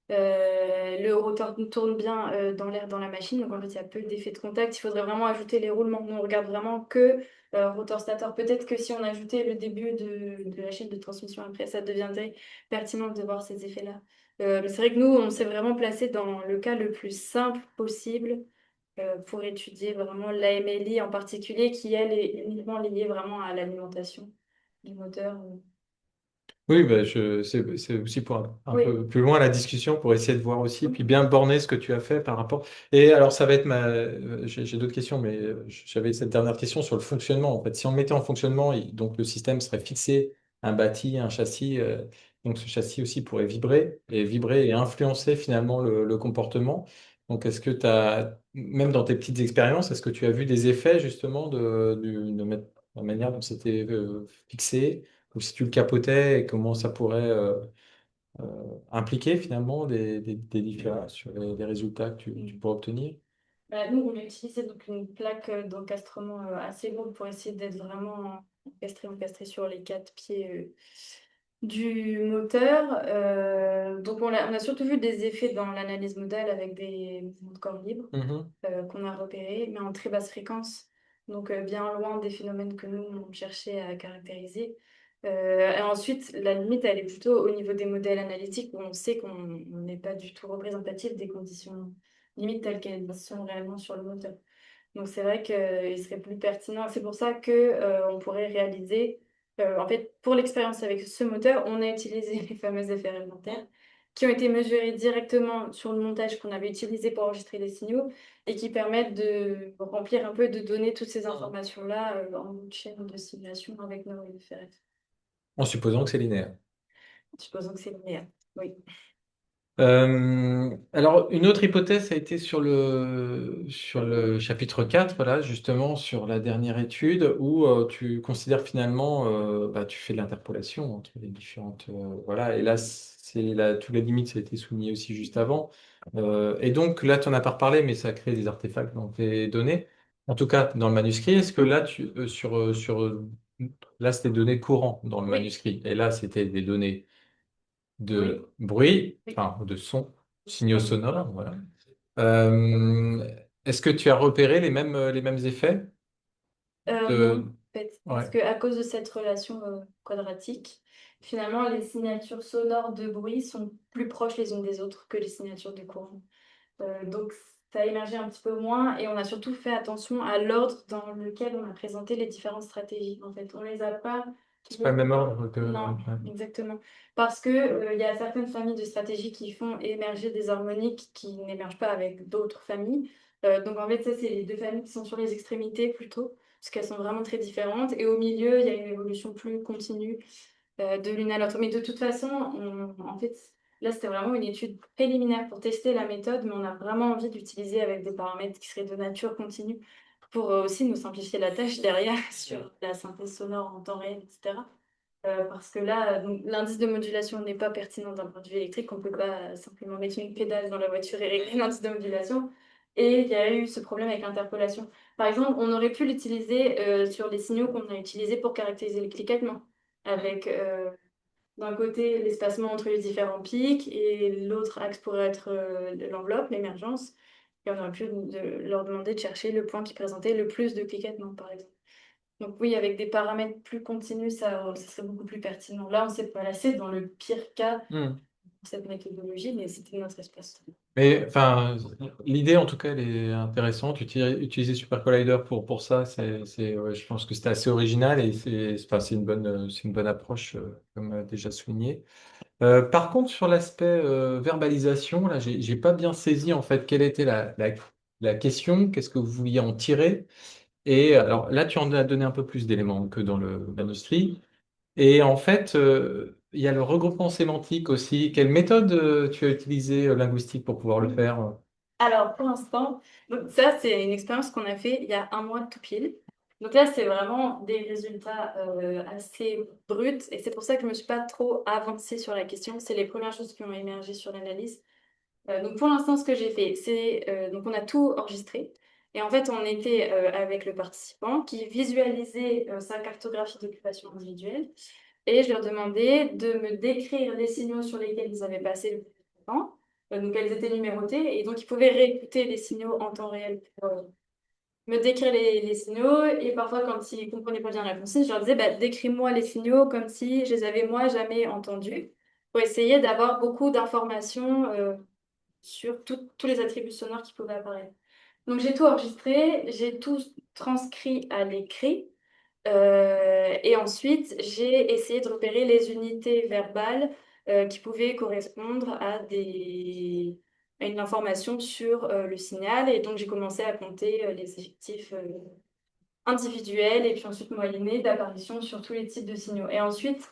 Le rotor tourne bien dans l'air dans la machine, donc en fait il y a peu d'effets de contact. Il faudrait vraiment ajouter les roulements. Nous on regarde vraiment que rotor-stator. Peut-être que si on ajoutait le début de la chaîne de transmission après, ça deviendrait pertinent de voir ces effets-là. Mais c'est vrai que nous on s'est vraiment placé dans le cas le plus simple possible pour étudier vraiment l'AMLI en particulier, qui elle est uniquement liée vraiment à l'alimentation du moteur. Oui, bah, c'est aussi pour un Oui. peu plus loin la discussion, pour essayer de voir aussi, puis bien borner ce que tu as fait par rapport. Et alors, ça va être j'ai d'autres questions, mais j'avais cette dernière question sur le fonctionnement. En fait, si on le mettait en fonctionnement, donc le système serait fixé, un bâti, un châssis, donc ce châssis aussi pourrait vibrer et influencer finalement le comportement. Donc, est-ce que tu as, même dans tes petites expériences, est-ce que tu as vu des effets justement de la manière dont c'était fixé? Ou si tu le capotais et comment ça pourrait impliquer finalement des différences sur les résultats que tu pourrais obtenir. Nous, on a utilisé donc une plaque d'encastrement assez lourde pour essayer d'être vraiment encastré sur les quatre pieds du moteur. Donc, on a surtout vu des effets dans l'analyse modale avec des mouvements de corps libres Mhm. qu'on a repérés, mais en très basse fréquence, donc bien loin des phénomènes que nous, on cherchait à caractériser. Et ensuite, la limite, elle est plutôt au niveau des modèles analytiques où on sait qu'on n'est pas du tout représentatif des conditions limites telles qu'elles sont réellement sur le moteur. Donc c'est vrai qu'il serait plus pertinent. C'est pour ça que on pourrait réaliser. En fait, pour l'expérience avec ce moteur, on a utilisé les fameux effets réglementaires qui ont été mesurés directement sur le montage qu'on avait utilisé pour enregistrer les signaux et qui permettent de remplir un peu, de donner toutes ces informations-là en bout de chaîne de simulation avec nos effets. En supposant que c'est linéaire. Supposons que c'est linéaire. Oui. Alors, une autre hypothèse a été sur le chapitre 4 là, justement, sur la dernière étude, où tu considères finalement, bah, tu fais de l'interpolation entre les différentes. Voilà, et là, tous les limites, ça a été souligné aussi juste avant. Et donc, là, tu n'en as pas reparlé, mais ça a créé des artefacts dans tes données. En tout cas, dans le manuscrit, est-ce que là, là, c'était des données courantes dans le Oui. manuscrit, et là, c'était des données Oui. de bruit, Oui. enfin de son, signaux sonores, voilà. Est-ce que tu as repéré les mêmes effets Non, de... en fait, parce Ouais. qu'à cause de cette relation quadratique, finalement, les signatures sonores de bruit sont plus proches les unes des autres que les signatures de courant. Donc, ça a émergé un petit peu moins et on a surtout fait attention à l'ordre dans lequel on a présenté les différentes stratégies. En fait, on les a pas. C'est pas le même ordre que... Non, ouais. exactement. Parce que, il y a certaines familles de stratégies qui font émerger des harmoniques qui n'émergent pas avec d'autres familles. Donc, en fait, ça, c'est les deux familles qui sont sur les extrémités plutôt, parce qu'elles sont vraiment très différentes. Et au milieu, il y a une évolution plus continue de l'une à l'autre. Mais de toute façon, en fait, là, c'était vraiment une étude préliminaire pour tester la méthode, mais on a vraiment envie d'utiliser avec des paramètres qui seraient de nature continue pour aussi nous simplifier la tâche derrière sur la synthèse sonore en temps réel, etc. Parce que là, donc, l'indice de modulation n'est pas pertinent d'un point de vue électrique. On ne peut pas simplement mettre une pédale dans la voiture et régler l'indice de modulation. Et il y a eu ce problème avec l'interpolation. Par exemple, on aurait pu l'utiliser sur les signaux qu'on a utilisés pour caractériser les cliquetements, avec d'un côté l'espacement entre les différents pics et l'autre axe pourrait être l'enveloppe, l'émergence. Et on aurait pu leur demander de chercher le point qui présentait le plus de cliquetements, par exemple. Donc oui, avec des paramètres plus continus, ça serait beaucoup plus pertinent. Là, on s'est placé dans le pire cas Hmm. pour cette méthodologie, mais c'était notre espace. Mais enfin, l'idée en tout cas, elle est intéressante. Utiliser Super Collider pour ça, ouais, je pense que c'était assez original et enfin, c'est une bonne approche, comme déjà souligné. Par contre, sur l'aspect verbalisation, là, j'ai pas bien saisi en fait quelle était la question, qu'est-ce que vous vouliez en tirer. Et alors là, tu en as donné un peu plus d'éléments que dans le manuscrit. Et en fait, il y a le regroupement sémantique aussi. Quelle méthode tu as utilisée linguistique pour pouvoir le faire? Alors, pour l'instant, donc ça, c'est une expérience qu'on a fait il y a un mois tout pile. Donc là, c'est vraiment des résultats assez bruts et c'est pour ça que je ne me suis pas trop avancée sur la question. C'est les premières choses qui ont émergé sur l'analyse. Donc pour l'instant, ce que j'ai fait, c'est donc on a tout enregistré. Et en fait, on était avec le participant qui visualisait sa cartographie d'occupation individuelle. Et je leur demandais de me décrire les signaux sur lesquels ils avaient passé le plus de temps. Donc elles étaient numérotées. Et donc ils pouvaient réécouter les signaux en temps réel pour me décrire les signaux. Et parfois, quand ils ne comprenaient pas bien la consigne, je leur disais, bah, décris-moi les signaux comme si je les avais moi jamais entendus. Pour essayer d'avoir beaucoup d'informations sur tous les attributs sonores qui pouvaient apparaître. Donc j'ai tout enregistré, j'ai tout transcrit à l'écrit. Et ensuite, j'ai essayé de repérer les unités verbales qui pouvaient correspondre à une information sur le signal. Et donc, j'ai commencé à compter les effectifs individuels et puis ensuite moyennés d'apparition sur tous les types de signaux. Et ensuite,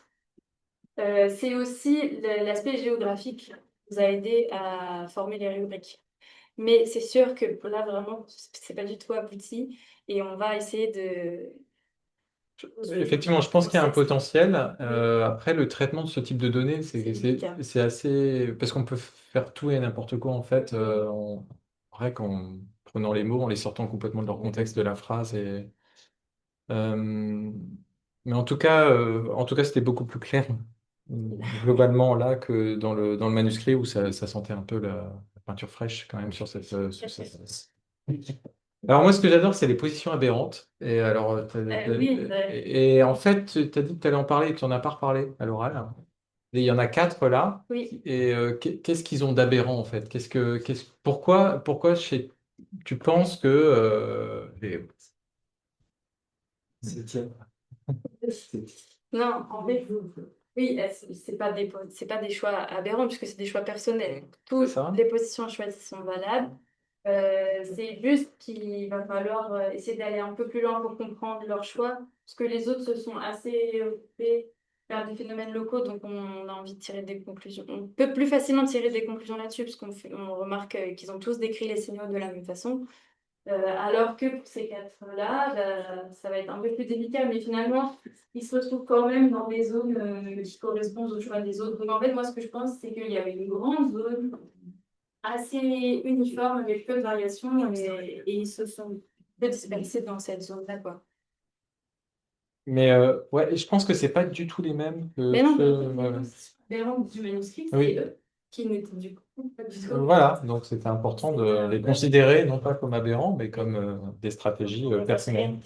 c'est aussi l'aspect géographique qui nous a aidé à former les rubriques. Mais c'est sûr que là, vraiment, c'est pas du tout abouti et on va essayer de... Effectivement, je pense qu'il y a un potentiel. Après, le traitement de ce type de données, délicat. c'est assez... Parce qu'on peut faire tout et n'importe quoi, en fait, vrai qu'en prenant les mots, en les sortant complètement de leur contexte de la phrase. Euh, Mais en tout cas, c'était beaucoup plus clair, globalement, là, que dans le manuscrit, où ça sentait un peu la peinture fraîche, quand même, sur Alors moi, ce que j'adore, c'est les positions aberrantes. Et alors, Oui, et en fait, tu as dit que tu allais en parler, et tu n'en as pas reparlé à l'oral. Et il y en a quatre là. oui. Et qu'est-ce qu'ils ont d'aberrant en fait? Pourquoi tu penses que Septième. Non, en fait, oui, c'est pas des choix aberrants puisque c'est des choix personnels. Toutes ça? les positions choisies sont valables. C'est juste qu'il va falloir essayer d'aller un peu plus loin pour comprendre leurs choix, parce que les autres se sont assez occupés par des phénomènes locaux, donc on a envie de tirer des conclusions. On peut plus facilement tirer des conclusions là-dessus, parce on remarque qu'ils ont tous décrit les signaux de la même façon. Alors que pour ces quatre-là, ça va être un peu plus délicat, mais finalement, ils se retrouvent quand même dans des zones qui correspondent au choix des autres. Donc en fait, moi, ce que je pense, c'est qu'il y avait une grande zone assez uniforme avec peu de variations et ils se sont peu dispersés dans cette zone-là, quoi. Mais ouais, je pense que c'est pas du tout les mêmes que Mais non, les rangs du manuscrit, c'est Oui. eux qui n'étaient du coup pas du tout. Voilà, donc c'était important de les considérer non pas comme aberrants, mais comme des stratégies personnelles.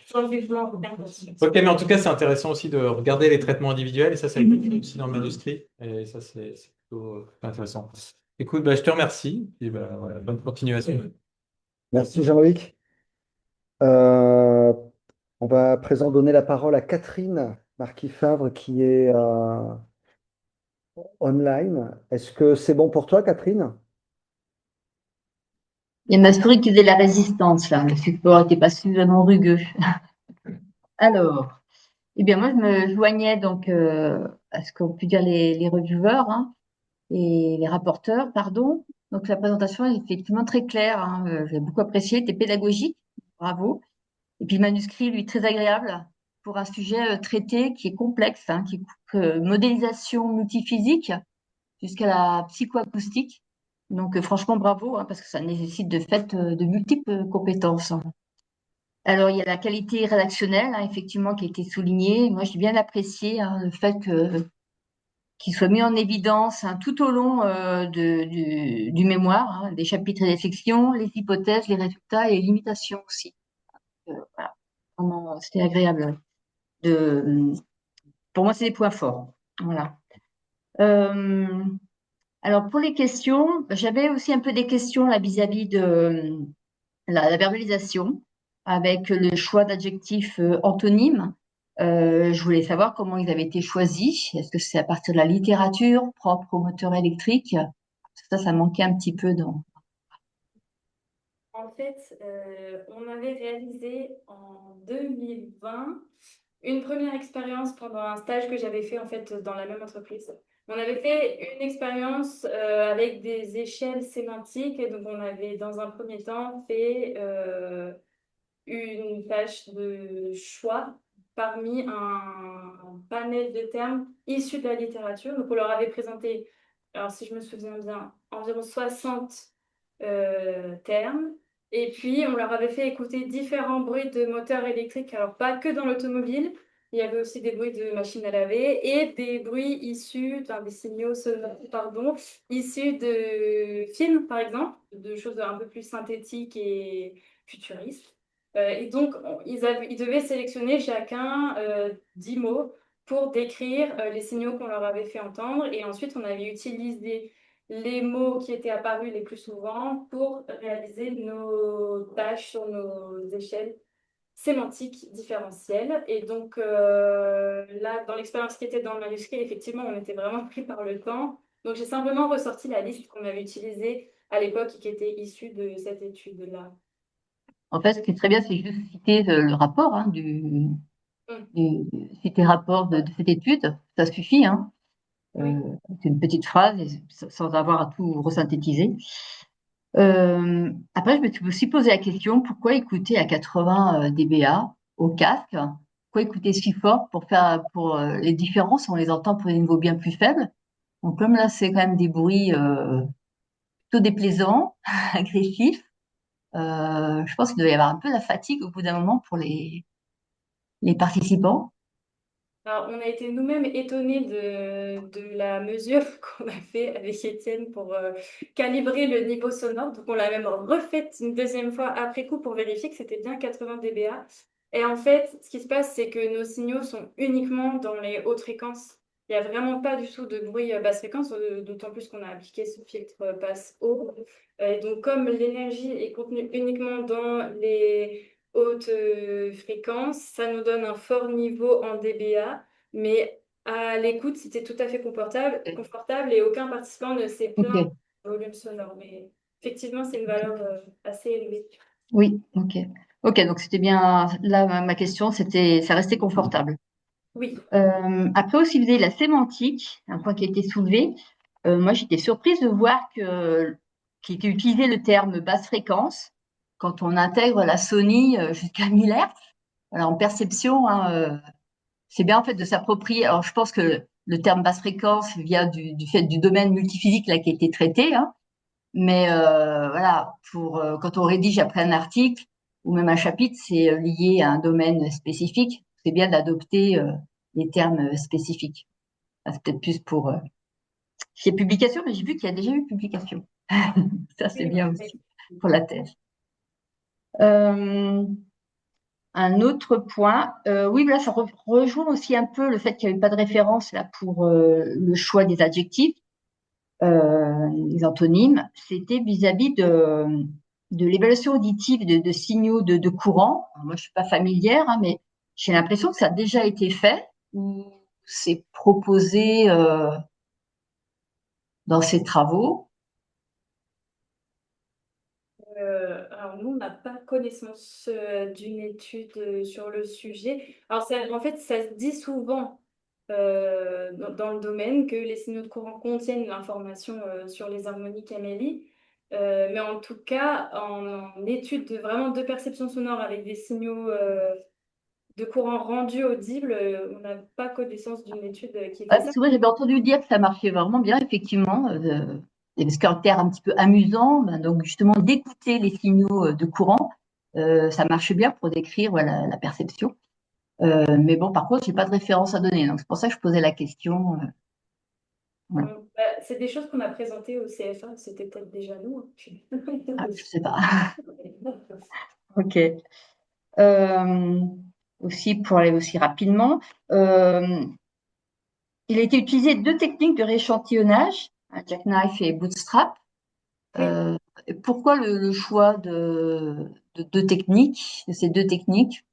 Sans jugement, aucun. Ok, mais en tout cas, c'est intéressant aussi de regarder les traitements individuels, et ça le fait aussi dans le manuscrit, et ça, c'est plutôt intéressant. Écoute, bah, je te remercie, et bah, voilà, bonne continuation. Merci Jean-Loïc. Euh, on va à présent donner la parole à Catherine Marquis-Favre qui est online. Est-ce que c'est bon pour toi, Catherine? Il m'a assuré qu'il faisait la résistance, là. Le support n'était pas suffisamment rugueux. Alors, eh bien, moi, je me joignais donc à ce qu'ont pu dire les reviewers hein, et les rapporteurs, pardon. Donc, la présentation est effectivement très claire. Hein. J'ai beaucoup apprécié, était pédagogique. Bravo. Et puis, le manuscrit, lui, très agréable pour un sujet traité qui est complexe, hein, qui coupe modélisation multiphysique jusqu'à la psychoacoustique. Donc, franchement, bravo, hein, parce que ça nécessite de fait de multiples compétences. Alors, il y a la qualité rédactionnelle, hein, effectivement, qui a été soulignée. Moi, j'ai bien apprécié hein, le fait qu'il soit mis en évidence hein, tout au long du mémoire, hein, des chapitres et des sections, les hypothèses, les résultats et les limitations aussi. Voilà. Vraiment, c'était agréable. De, pour moi, c'est des points forts. Voilà. Euh, alors, pour les questions, j'avais aussi un peu des questions là vis-à-vis de la verbalisation avec le choix d'adjectifs antonymes. Je voulais savoir comment ils avaient été choisis. Est-ce que c'est à partir de la littérature propre au moteur électrique? Ça manquait un petit peu dans. En fait, on avait réalisé en 2020 une première expérience pendant un stage que j'avais fait en fait dans la même entreprise. On avait fait une expérience avec des échelles sémantiques. Et donc, on avait dans un premier temps fait une tâche de choix parmi un panel de termes issus de la littérature. Donc, on leur avait présenté, alors si je me souviens bien, environ 60 termes. Et puis, on leur avait fait écouter différents bruits de moteurs électriques. Alors, pas que dans l'automobile, il y avait aussi des bruits de machines à laver et des bruits issus, enfin, des signaux sonores, pardon, issus de films, par exemple, de choses un peu plus synthétiques et futuristes. Et donc, ils devaient sélectionner chacun 10 mots pour décrire les signaux qu'on leur avait fait entendre. Et ensuite, on avait utilisé les mots qui étaient apparus les plus souvent pour réaliser nos tâches sur nos échelles sémantique différentielle. Et donc là, dans l'expérience qui était dans le manuscrit, effectivement, on était vraiment pris par le temps. Donc j'ai simplement ressorti la liste qu'on avait utilisée à l'époque et qui était issue de cette étude-là. En fait, ce qui est très bien, c'est juste citer le rapport citer le rapport de cette étude. Ça suffit, hein. Oui. C'est une petite phrase sans avoir à tout resynthétiser. Après, je me suis aussi posé la question, pourquoi écouter à 80 dBA au casque? Pourquoi écouter si fort pour les différences, on les entend pour des niveaux bien plus faibles. Donc, comme là, c'est quand même des bruits plutôt déplaisants, agressifs, je pense qu'il doit y avoir un peu la fatigue au bout d'un moment pour les participants. Alors, on a été nous-mêmes étonnés de la mesure qu'on a fait avec Étienne pour calibrer le niveau sonore. Donc, on l'a même refaite une deuxième fois après coup pour vérifier que c'était bien 80 dBA. Et en fait, ce qui se passe, c'est que nos signaux sont uniquement dans les hautes fréquences. Il n'y a vraiment pas du tout de bruit basse fréquence, d'autant plus qu'on a appliqué ce filtre passe haut. Et donc, comme l'énergie est contenue uniquement dans les haute fréquence, ça nous donne un fort niveau en dBA, mais à l'écoute, c'était tout à fait confortable et aucun participant ne s'est plaint Ok, du volume sonore. Mais effectivement, c'est une valeur assez élevée. oui, ok. Ok, donc c'était bien, là, ma question, c'était, ça restait confortable. Oui. Après aussi, vous avez la sémantique, un point qui a été soulevé. Moi, j'étais surprise de voir qu'il était utilisé le terme basse fréquence quand on intègre la Sony jusqu'à 1000 Hz. Alors, en perception, hein, c'est bien en fait de s'approprier. Alors, je pense que le terme basse fréquence vient du fait du domaine multiphysique là qui a été traité, hein. Mais voilà, quand on rédige après un article ou même un chapitre, c'est lié à un domaine spécifique. C'est bien d'adopter les termes spécifiques. Ah, c'est peut-être plus pour chez publication, mais j'ai vu qu'il y a déjà eu publication. Ça, c'est Oui, bien oui. aussi pour la thèse. Euh, un autre point, oui, là, ça rejoint aussi un peu le fait qu'il n'y avait pas de référence là pour le choix des adjectifs, les antonymes. C'était vis-à-vis de l'évaluation auditive de signaux de courant. Alors, moi, je suis pas familière, hein, mais j'ai l'impression que ça a déjà été fait ou c'est proposé dans ces travaux. Alors nous, on n'a pas connaissance d'une étude sur le sujet. Alors en fait, ça se dit souvent dans le domaine que les signaux de courant contiennent l'information sur les harmoniques Amélie. Mais en tout cas, en étude vraiment de perception sonore avec des signaux de courant rendus audibles, on n'a pas connaissance d'une étude qui ait Ouais, fait ça. parce que moi, j'avais entendu dire que ça marchait vraiment bien, effectivement. Et ce caractère un petit peu amusant, ben, donc justement d'écouter les signaux de courant, ça marche bien pour décrire voilà, la perception. Mais bon, par contre, j'ai pas de référence à donner, donc c'est pour ça que je posais la question. Voilà. Bah, c'est des choses qu'on a présentées au CFA, c'était peut-être déjà nous, hein. Ah, je sais pas. Ok. Euh, aussi pour aller aussi rapidement, euh, il a été utilisé deux techniques de rééchantillonnage, un jackknife et bootstrap. Oui, Euh, Pourquoi le choix de deux techniques, de ces deux techniques?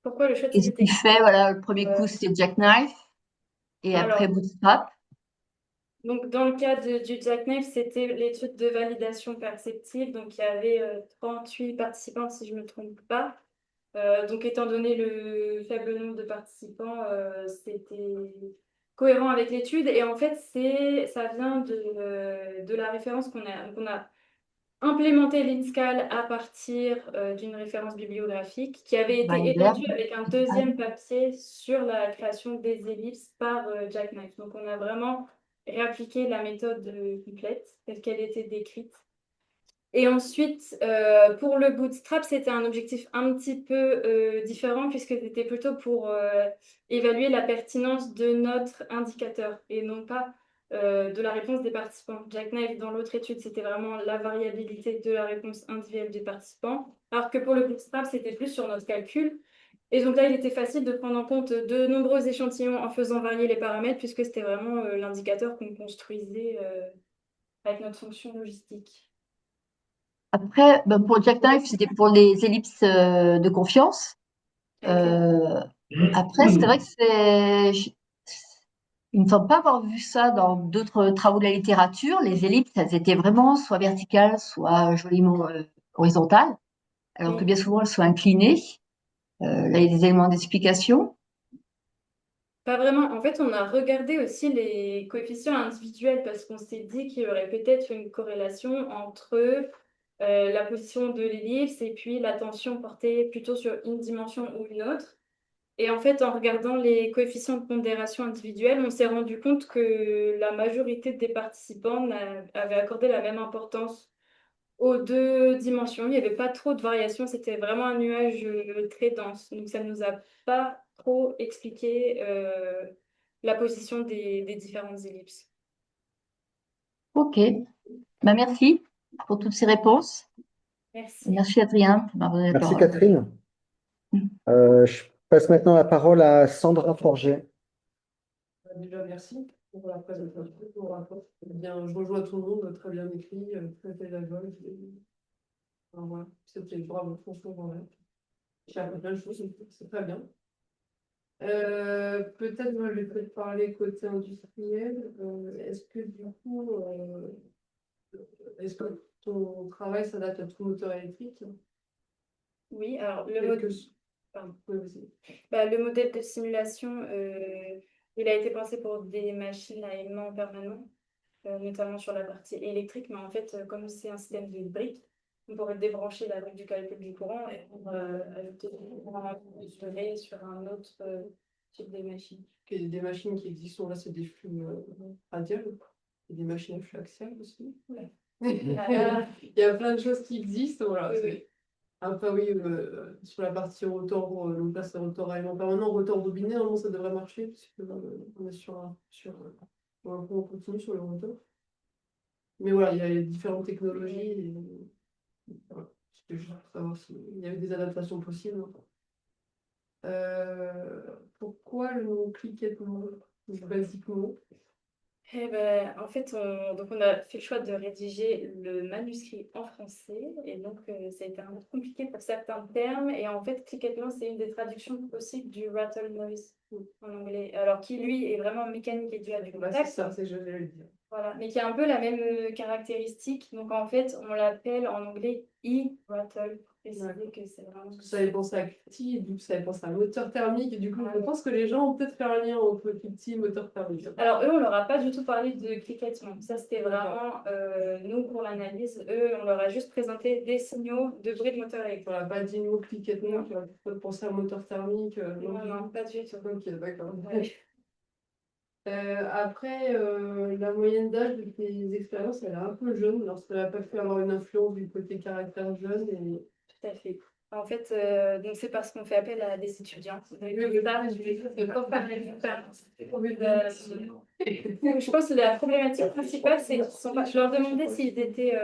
pourquoi le choix de ces Qu'est-ce deux qui techniques? fait, voilà, le premier Euh, coup c'est jackknife et après alors, bootstrap. donc, dans le cas du jackknife, c'était l'étude de validation perceptive. Donc, il y avait 38 participants, si je ne me trompe pas. Donc, étant donné le faible nombre de participants, c'était cohérent avec l'étude. Et en fait, ça vient de la référence qu'on a implémenté l'INSCAL à partir d'une référence bibliographique qui avait été Weinberg. étendue avec un deuxième papier sur la création des ellipses par Jackknife. Donc, on a vraiment réappliqué la méthode complète telle qu'elle était décrite. Et ensuite, pour le bootstrap, c'était un objectif un petit peu différent puisque c'était plutôt pour évaluer la pertinence de notre indicateur et non pas de la réponse des participants. Jackknife, dans l'autre étude, c'était vraiment la variabilité de la réponse individuelle des participants, alors que pour le bootstrap, c'était plus sur notre calcul. Et donc là, il était facile de prendre en compte de nombreux échantillons en faisant varier les paramètres puisque c'était vraiment l'indicateur qu'on construisait avec notre fonction logistique. Après, ben, pour Jackknife, c'était pour les ellipses de confiance. Ok. Euh, Après, c'est vrai que il me semble pas avoir vu ça dans d'autres travaux de la littérature. Les ellipses, elles étaient vraiment soit verticales, soit joliment horizontales, alors que Oui. bien souvent elles sont inclinées. Là, il y a des éléments d'explication. Pas vraiment. En fait, on a regardé aussi les coefficients individuels parce qu'on s'est dit qu'il y aurait peut-être une corrélation entre la position de l'ellipse et puis l'attention portée plutôt sur une dimension ou une autre. Et en fait, en regardant les coefficients de pondération individuels, on s'est rendu compte que la majorité des participants avaient accordé la même importance aux deux dimensions. Il n'y avait pas trop de variations, c'était vraiment un nuage très dense. Donc ça ne nous a pas trop expliqué la position des différentes ellipses. Ok, ben, merci pour toutes ces réponses. Merci. Merci Adrien pour m'avoir donné la Merci parole. Catherine. Je passe maintenant la parole à Sandra Forget. Déjà, merci pour la présentation, pour le rapport. Bien, je rejoins tout le monde, très bien écrit, très pédagogue. Enfin, voilà, c'était bravo, franchement, voilà. J'ai appris plein de choses, c'est très bien. Peut-être, moi, je vais peut-être parler côté industriel. Est-ce que du coup, est-ce que ton travail s'adapte à tout moteur électrique? Oui, alors le Est-ce mode... que... Pardon. Oui, vas-y. Bah, le modèle de simulation, il a été pensé pour des machines à aimant permanent, notamment sur la partie électrique, mais en fait, comme c'est un système de briques, on pourrait débrancher la brique du calcul du courant et pour ajouter du courant isolé sur un autre type de machine. Il y a des machines qui existent, là, c'est des flux radiales. Il y a des machines à flux axial aussi. Ouais. Il y a plein de choses qui existent, voilà. Oui, oui. Après, oui, sur la partie rotor, donc là, c'est rotor à aimant permanent, rotor bobiné, normalement, ça devrait marcher, puisque on est un courant continu sur le rotor. Mais voilà, il y a différentes technologies. Et, voilà, c'était juste pour savoir s'il y avait des adaptations possibles. Pourquoi le nom cliquettement, basiquement? Eh ben, en fait, donc on a fait le choix de rédiger le manuscrit en français et donc ça a été un peu compliqué pour certains termes et en fait, cliquettement, c'est une des traductions possibles du rattle noise en anglais, alors qui lui est vraiment mécanique et dû à du Bah, c'est contact. ça, c'est je vais le dire. Voilà, mais qui a un peu la même caractéristique. Donc en fait, on l'appelle en anglais e-rattle pour préciser que c'est vraiment. Parce que ça avait pensé à Kitty, et du coup, ça avait pensé à moteur thermique, et du coup, je pense que les gens ont peut-être fait un lien entre Kitty et moteur thermique. Alors eux, on leur a pas du tout parlé de cliquettement. Ça, c'était vraiment nous pour l'analyse. Eux, on leur a juste présenté des signaux de bruit de moteur électrique. Voilà, pas dit mot cliquettement, tu vas peut-être penser à moteur thermique. Non, non, pas du tout. Ok, d'accord. Ouais. Après, la moyenne d'âge de tes expériences, elle est un peu jeune, alors ça n'a pas pu avoir une influence du côté caractère jeune. Et... Tout à fait. En fait, donc c'est parce qu'on fait appel à des étudiants. Donc, ça, je vais pas parler de ça. Je pense que la problématique principale, c'est qu'ils sont pas. Je leur demandais s'ils étaient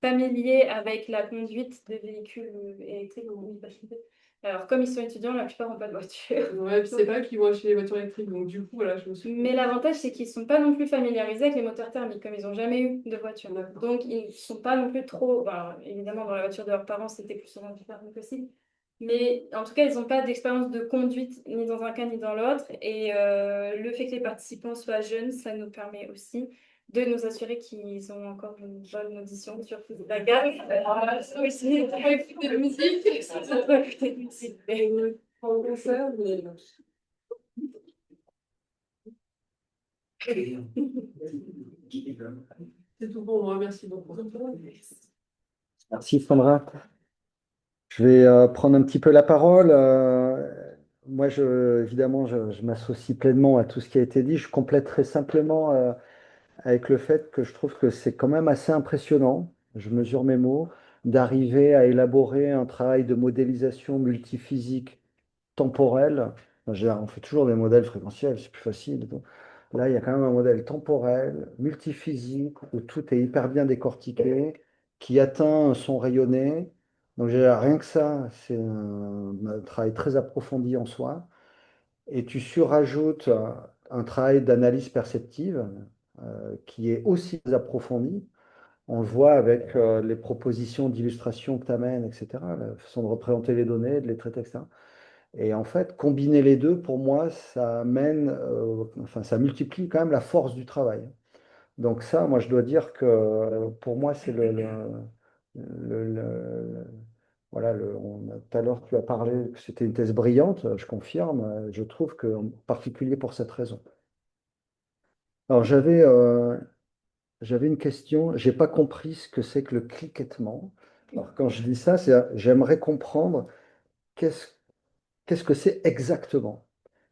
familiers avec la conduite des véhicules électriques ou pas. Alors, comme ils sont étudiants, la plupart n'ont pas de voiture. Ouais, puis c'est pas qu'ils vont acheter les voitures électriques, donc du coup, voilà, je me suis. Mais l'avantage, c'est qu'ils ne sont pas non plus familiarisés avec les moteurs thermiques, comme ils n'ont jamais eu de voiture. Donc, ils ne sont pas non plus trop. Bon, évidemment, dans la voiture de leurs parents, c'était plus souvent du permis possible. Mais en tout cas, ils n'ont pas d'expérience de conduite ni dans un cas ni dans l'autre. Et le fait que les participants soient jeunes, ça nous permet aussi de nous assurer qu'ils ont encore une bonne audition sur toute la gamme. Aussi, on peut écouter de musique. On peut écouter de musique. En concert, mais. C'est tout pour moi, merci beaucoup. Merci Sandra. Je vais prendre un petit peu la parole. Moi, évidemment, je m'associe pleinement à tout ce qui a été dit. Je complète très simplement avec le fait que je trouve que c'est quand même assez impressionnant, je mesure mes mots, d'arriver à élaborer un travail de modélisation multiphysique temporelle. On fait toujours des modèles fréquentiels, c'est plus facile. Là, il y a quand même un modèle temporel, multiphysique, où tout est hyper bien décortiqué, qui atteint son rayonné. Donc, rien que ça, c'est un travail très approfondi en soi. Et tu surajoutes un travail d'analyse perceptive qui est aussi approfondi. On le voit avec les propositions d'illustration que tu amènes, etc., la façon de représenter les données, de les traiter, etc. Et en fait, combiner les deux, pour moi, ça amène, enfin, ça multiplie quand même la force du travail. Donc ça, moi, je dois dire que pour moi, c'est voilà, tout à l'heure, tu as parlé que c'était une thèse brillante, je confirme, je trouve que, en particulier pour cette raison. Alors, j'avais une question, j'ai pas compris ce que c'est que le cliquettement. Alors, quand je dis ça, j'aimerais comprendre qu'est-ce qu'est-ce que c'est exactement.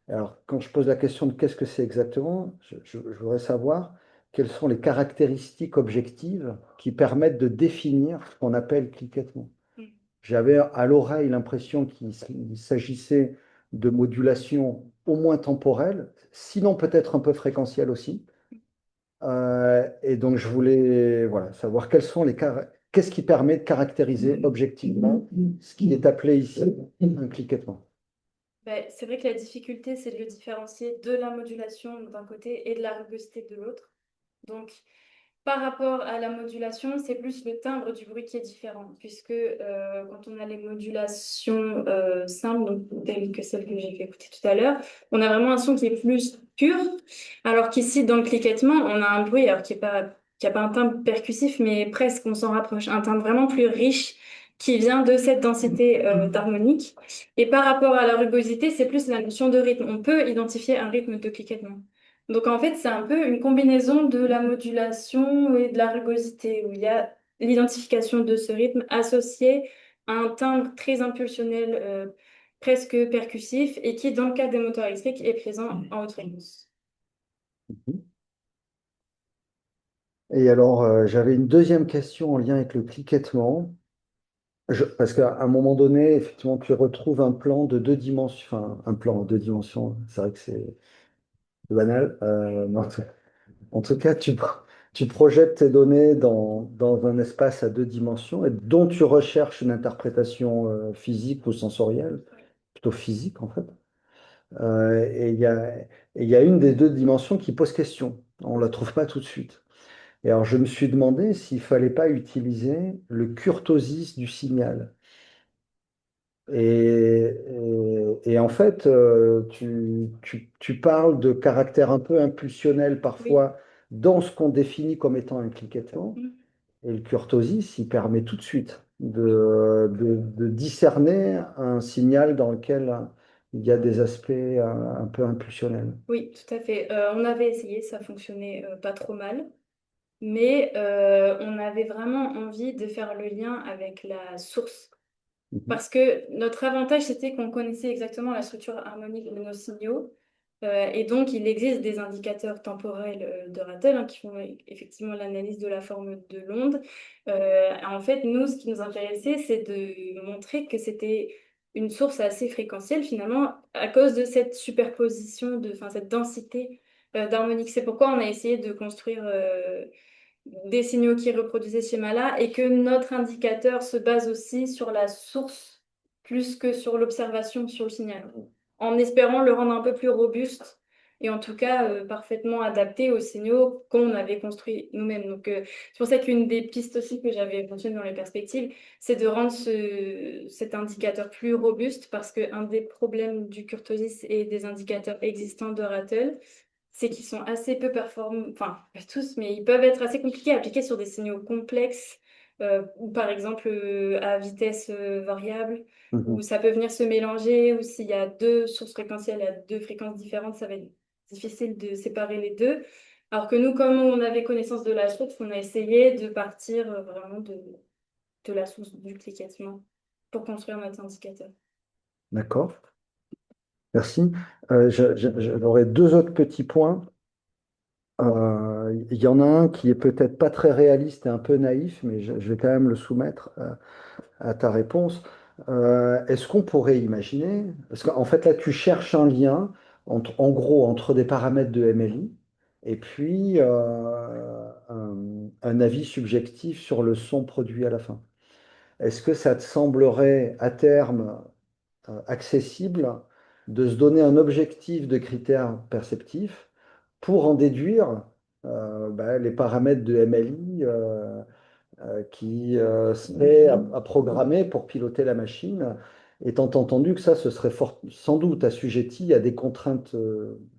Alors, quand je pose la question de qu'est-ce que c'est exactement, je voudrais savoir quelles sont les caractéristiques objectives qui permettent de définir ce qu'on appelle cliquettement. J'avais à l'oreille l'impression qu'il s'agissait de modulation au moins temporelle, sinon peut-être un peu fréquentielle aussi. Et donc, je voulais voilà, savoir qu'est-ce qui permet de caractériser objectivement ce qui est appelé ici un cliquettement. Ben, c'est vrai que la difficulté, c'est de le différencier de la modulation d'un côté et de la rugosité de l'autre. Donc, par rapport à la modulation, c'est plus le timbre du bruit qui est différent, puisque quand on a les modulations simples, donc telles que celles que j'ai fait écouter tout à l'heure, on a vraiment un son qui est plus pur, alors qu'ici, dans le cliquettement, on a un bruit alors qui a pas un timbre percussif, mais presque, on s'en rapproche, un timbre vraiment plus riche qui vient de cette densité d'harmonique. Et par rapport à la rugosité, c'est plus la notion de rythme. On peut identifier un rythme de cliquettement. Donc en fait, c'est un peu une combinaison de la modulation et de la rugosité, où il y a l'identification de ce rythme associé à un timbre très impulsionnel, presque percussif, et qui, dans le cas des moteurs électriques, est présent en haute fréquence. Et alors, j'avais une deuxième question en lien avec le cliquettement. Parce qu'à un moment donné, effectivement, tu retrouves un plan de 2 dimensions, enfin, un plan en 2 dimensions, c'est vrai que c'est banal. Mais en tout cas, tu projettes tes données dans un espace à 2 dimensions et dont tu recherches une interprétation physique ou sensorielle, plutôt physique en fait. Et il y a une des 2 dimensions qui pose question. On ne la trouve pas tout de suite. Et alors, je me suis demandé s'il ne fallait pas utiliser le kurtosis du signal. Et en fait, tu parles de caractère un peu impulsionnel Oui. parfois dans ce qu'on définit comme étant un cliquettement. Mm. Et le kurtosis, il permet tout de suite de discerner un signal dans lequel il y a des aspects un peu impulsionnels. Oui, tout à fait. On avait essayé, ça fonctionnait pas trop mal, mais on avait vraiment envie de faire le lien avec la source. Mhm. Parce que notre avantage, c'était qu'on connaissait exactement la structure harmonique de nos signaux. Et donc, il existe des indicateurs temporels de Rattle qui font effectivement l'analyse de la forme de l'onde. En fait, nous, ce qui nous intéressait, c'est de montrer que c'était une source assez fréquentielle, finalement, à cause de cette superposition, enfin, cette densité d'harmonique. C'est pourquoi on a essayé de construire des signaux qui reproduisaient ce schéma-là et que notre indicateur se base aussi sur la source plus que sur l'observation sur le signal, en espérant le rendre un peu plus robuste et en tout cas parfaitement adapté aux signaux qu'on avait construits nous-mêmes. Donc c'est pour ça qu'une des pistes aussi que j'avais mentionnées dans les perspectives, c'est de rendre cet indicateur plus robuste parce qu'un des problèmes du kurtosis et des indicateurs existants de Rattle, c'est qu'ils sont assez peu performants, enfin, pas tous, mais ils peuvent être assez compliqués à appliquer sur des signaux complexes, ou par exemple à vitesse variable, où Mhm. ça peut venir se mélanger, ou s'il y a deux sources fréquentielles à deux fréquences différentes, ça va être difficile de séparer les deux. Alors que nous, comme on avait connaissance de la source, on a essayé de partir vraiment de la source du cliquettement pour construire notre indicateur. D'accord, merci. J'aurais 2 autres petits points. Il y en a un qui est peut-être pas très réaliste et un peu naïf, mais je vais quand même le soumettre à ta réponse. Est-ce qu'on pourrait imaginer, parce qu'en fait là tu cherches un lien en gros entre des paramètres de MLI et puis un avis subjectif sur le son produit à la fin. Est-ce que ça te semblerait à terme accessible de se donner un objectif de critères perceptifs pour en déduire les paramètres de MLI qui serait à programmer pour piloter la machine, étant entendu que ça, ce serait sans doute assujetti à des contraintes,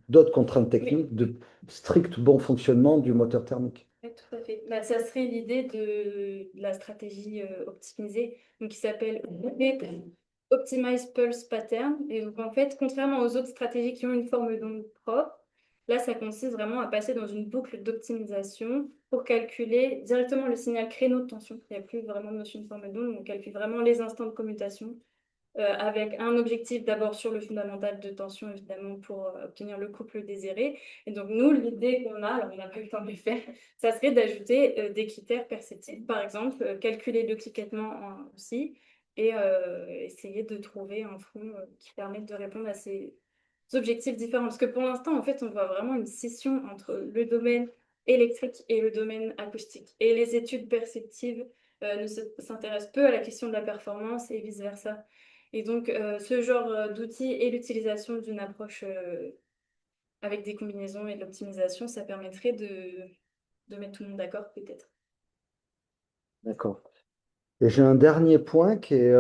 d'autres contraintes Oui, techniques de strict bon fonctionnement du moteur thermique. oui, tout à fait. Bah, ça serait l'idée de la stratégie optimisée, donc qui s'appelle Optimize Pulse Pattern. Et donc, en fait, contrairement aux autres stratégies qui ont une forme d'onde propre, là, ça consiste vraiment à passer dans une boucle d'optimisation pour calculer directement le signal créneau de tension. Il n'y a plus vraiment de notion de forme d'onde, on calcule vraiment les instants de commutation avec un objectif d'abord sur le fondamental de tension, évidemment, pour obtenir le couple désiré. Et donc, nous, l'idée qu'on a, alors on n'a pas eu le temps de le faire, ça serait d'ajouter des critères perceptibles. Par exemple, calculer le cliquettement aussi et essayer de trouver un front qui permette de répondre à ces objectifs différents. Parce que pour l'instant, en fait, on voit vraiment une scission entre le domaine électrique et le domaine acoustique. Et les études perceptives s'intéressent peu à la question de la performance et vice-versa. Et donc, ce genre d'outils et l'utilisation d'une approche avec des combinaisons et de l'optimisation, ça permettrait de mettre tout le monde d'accord, peut-être. D'accord. Et j'ai un dernier point qui est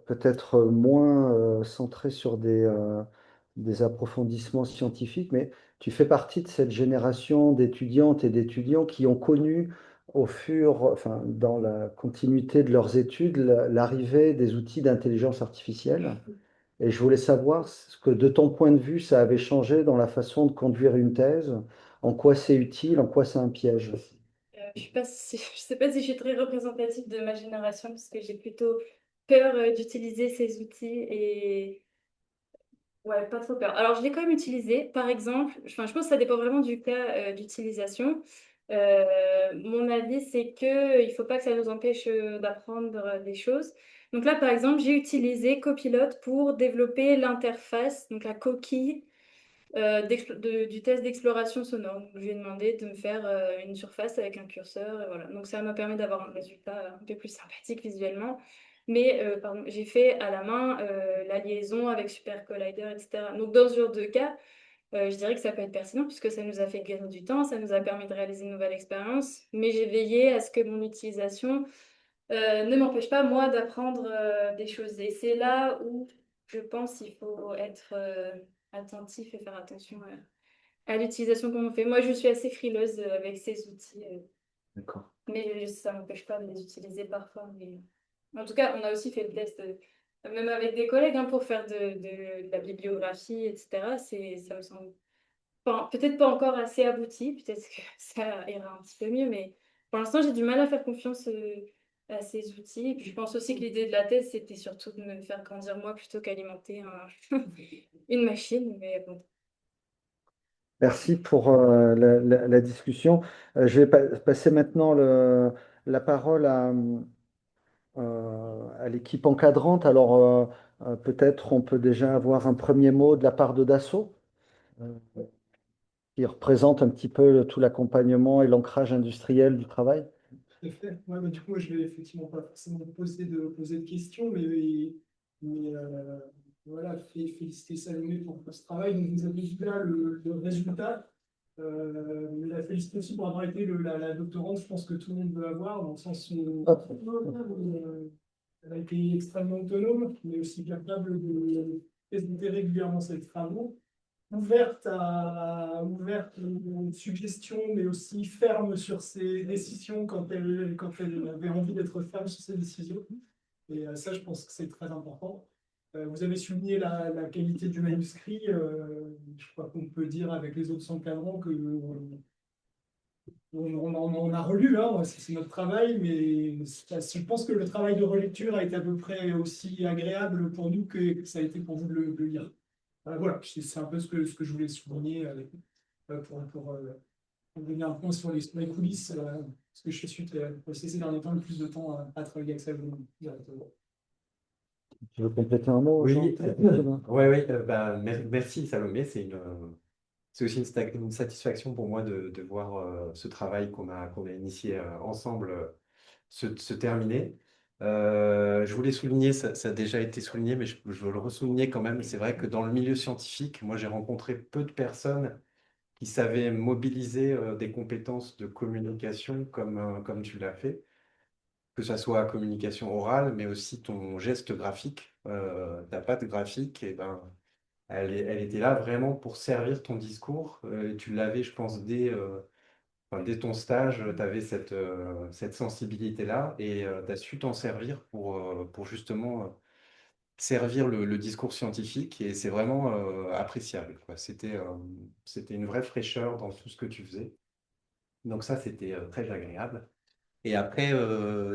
peut-être moins centré sur des approfondissements scientifiques, mais tu fais partie de cette génération d'étudiantes et d'étudiants qui ont connu enfin, dans la continuité de leurs études, l'arrivée des outils d'intelligence artificielle. Et je voulais savoir ce que, de ton point de vue, ça avait changé dans la façon de conduire une thèse, en quoi c'est utile, en quoi c'est un piège. Je sais pas si je suis très représentative de ma génération, parce que j'ai plutôt peur d'utiliser ces outils et ouais, pas trop peur. Alors, je l'ai quand même utilisé. Par exemple, enfin, je pense que ça dépend vraiment du cas d'utilisation. Mon avis, c'est que il faut pas que ça nous empêche d'apprendre des choses. Donc là, par exemple, j'ai utilisé Copilot pour développer l'interface, donc la coquille du test d'exploration sonore. Donc, je lui ai demandé de me faire une surface avec un curseur. Et voilà. Donc ça m'a permis d'avoir un résultat un peu plus sympathique visuellement. Mais pardon, j'ai fait à la main la liaison avec Super Collider, etc. Donc dans ce genre de cas, je dirais que ça peut être pertinent puisque ça nous a fait gagner du temps, ça nous a permis de réaliser une nouvelle expérience. Mais j'ai veillé à ce que mon utilisation ne m'empêche pas, moi, d'apprendre des choses. Et c'est là où je pense qu'il faut être attentif et faire attention à l'utilisation qu'on en fait. Moi, je suis assez frileuse avec ces outils, D'accord. mais ça ne m'empêche pas de les utiliser parfois. Mais... En tout cas, on a aussi fait le test, même avec des collègues, hein, pour faire de la bibliographie, etc. Ça me semble peut-être pas encore assez abouti, peut-être que ça ira un petit peu mieux, mais pour l'instant, j'ai du mal à faire confiance à ces outils. Et puis, je pense aussi que l'idée de la thèse, c'était surtout de me faire grandir moi plutôt qu'alimenter une machine. Mais bon. Merci pour la discussion. Je vais passer maintenant la parole à l'équipe encadrante. Alors, peut-être on peut déjà avoir un premier mot de la part de Dassault, euh, qui représente un petit peu tout l'accompagnement et l'ancrage industriel du travail. Tout à fait. Ouais, bah, du coup, moi, je vais effectivement pas forcément poser de questions, mais voilà, féliciter Salomé pour ce travail. Donc, vous avez vu là le résultat. Mais la féliciter aussi pour avoir été la doctorante, je pense que tout le monde veut avoir, dans le sens où Hop. elle a été extrêmement autonome, mais aussi capable de présenter régulièrement ses travaux, ouverte aux suggestions, mais aussi ferme sur ses décisions quand elle avait envie d'être ferme sur ses décisions. Et ça, je pense que c'est très important. Vous avez souligné la qualité du manuscrit. Je crois qu'on peut dire avec les autres encadrants que on a relu, hein, c'est notre travail, mais je pense que le travail de relecture a été à peu près aussi agréable pour nous que ça a été pour vous de le lire. Voilà, c'est un peu ce que je voulais souligner pour donner un point sur les coulisses, parce que je suis passé ces derniers temps le plus de temps à travailler avec ça directement. Tu veux compléter un mot, Oui, Jean? ouais, bah, merci Salomé. C'est aussi une satisfaction pour moi de voir ce travail qu'on a initié ensemble se terminer. Je voulais souligner, ça a déjà été souligné, mais je veux le ressouligner quand même. C'est vrai que dans le milieu scientifique, moi j'ai rencontré peu de personnes qui savaient mobiliser des compétences de communication comme tu l'as fait. que ça soit communication orale, mais aussi ton geste graphique, ta patte graphique, et ben, elle était là vraiment pour servir ton discours. Tu l'avais, je pense, enfin, dès ton stage, tu avais cette sensibilité-là et tu as su t'en servir pour justement servir le discours scientifique et c'est vraiment appréciable, quoi. C'était une vraie fraîcheur dans tout ce que tu faisais. Donc ça, c'était très agréable. Et après,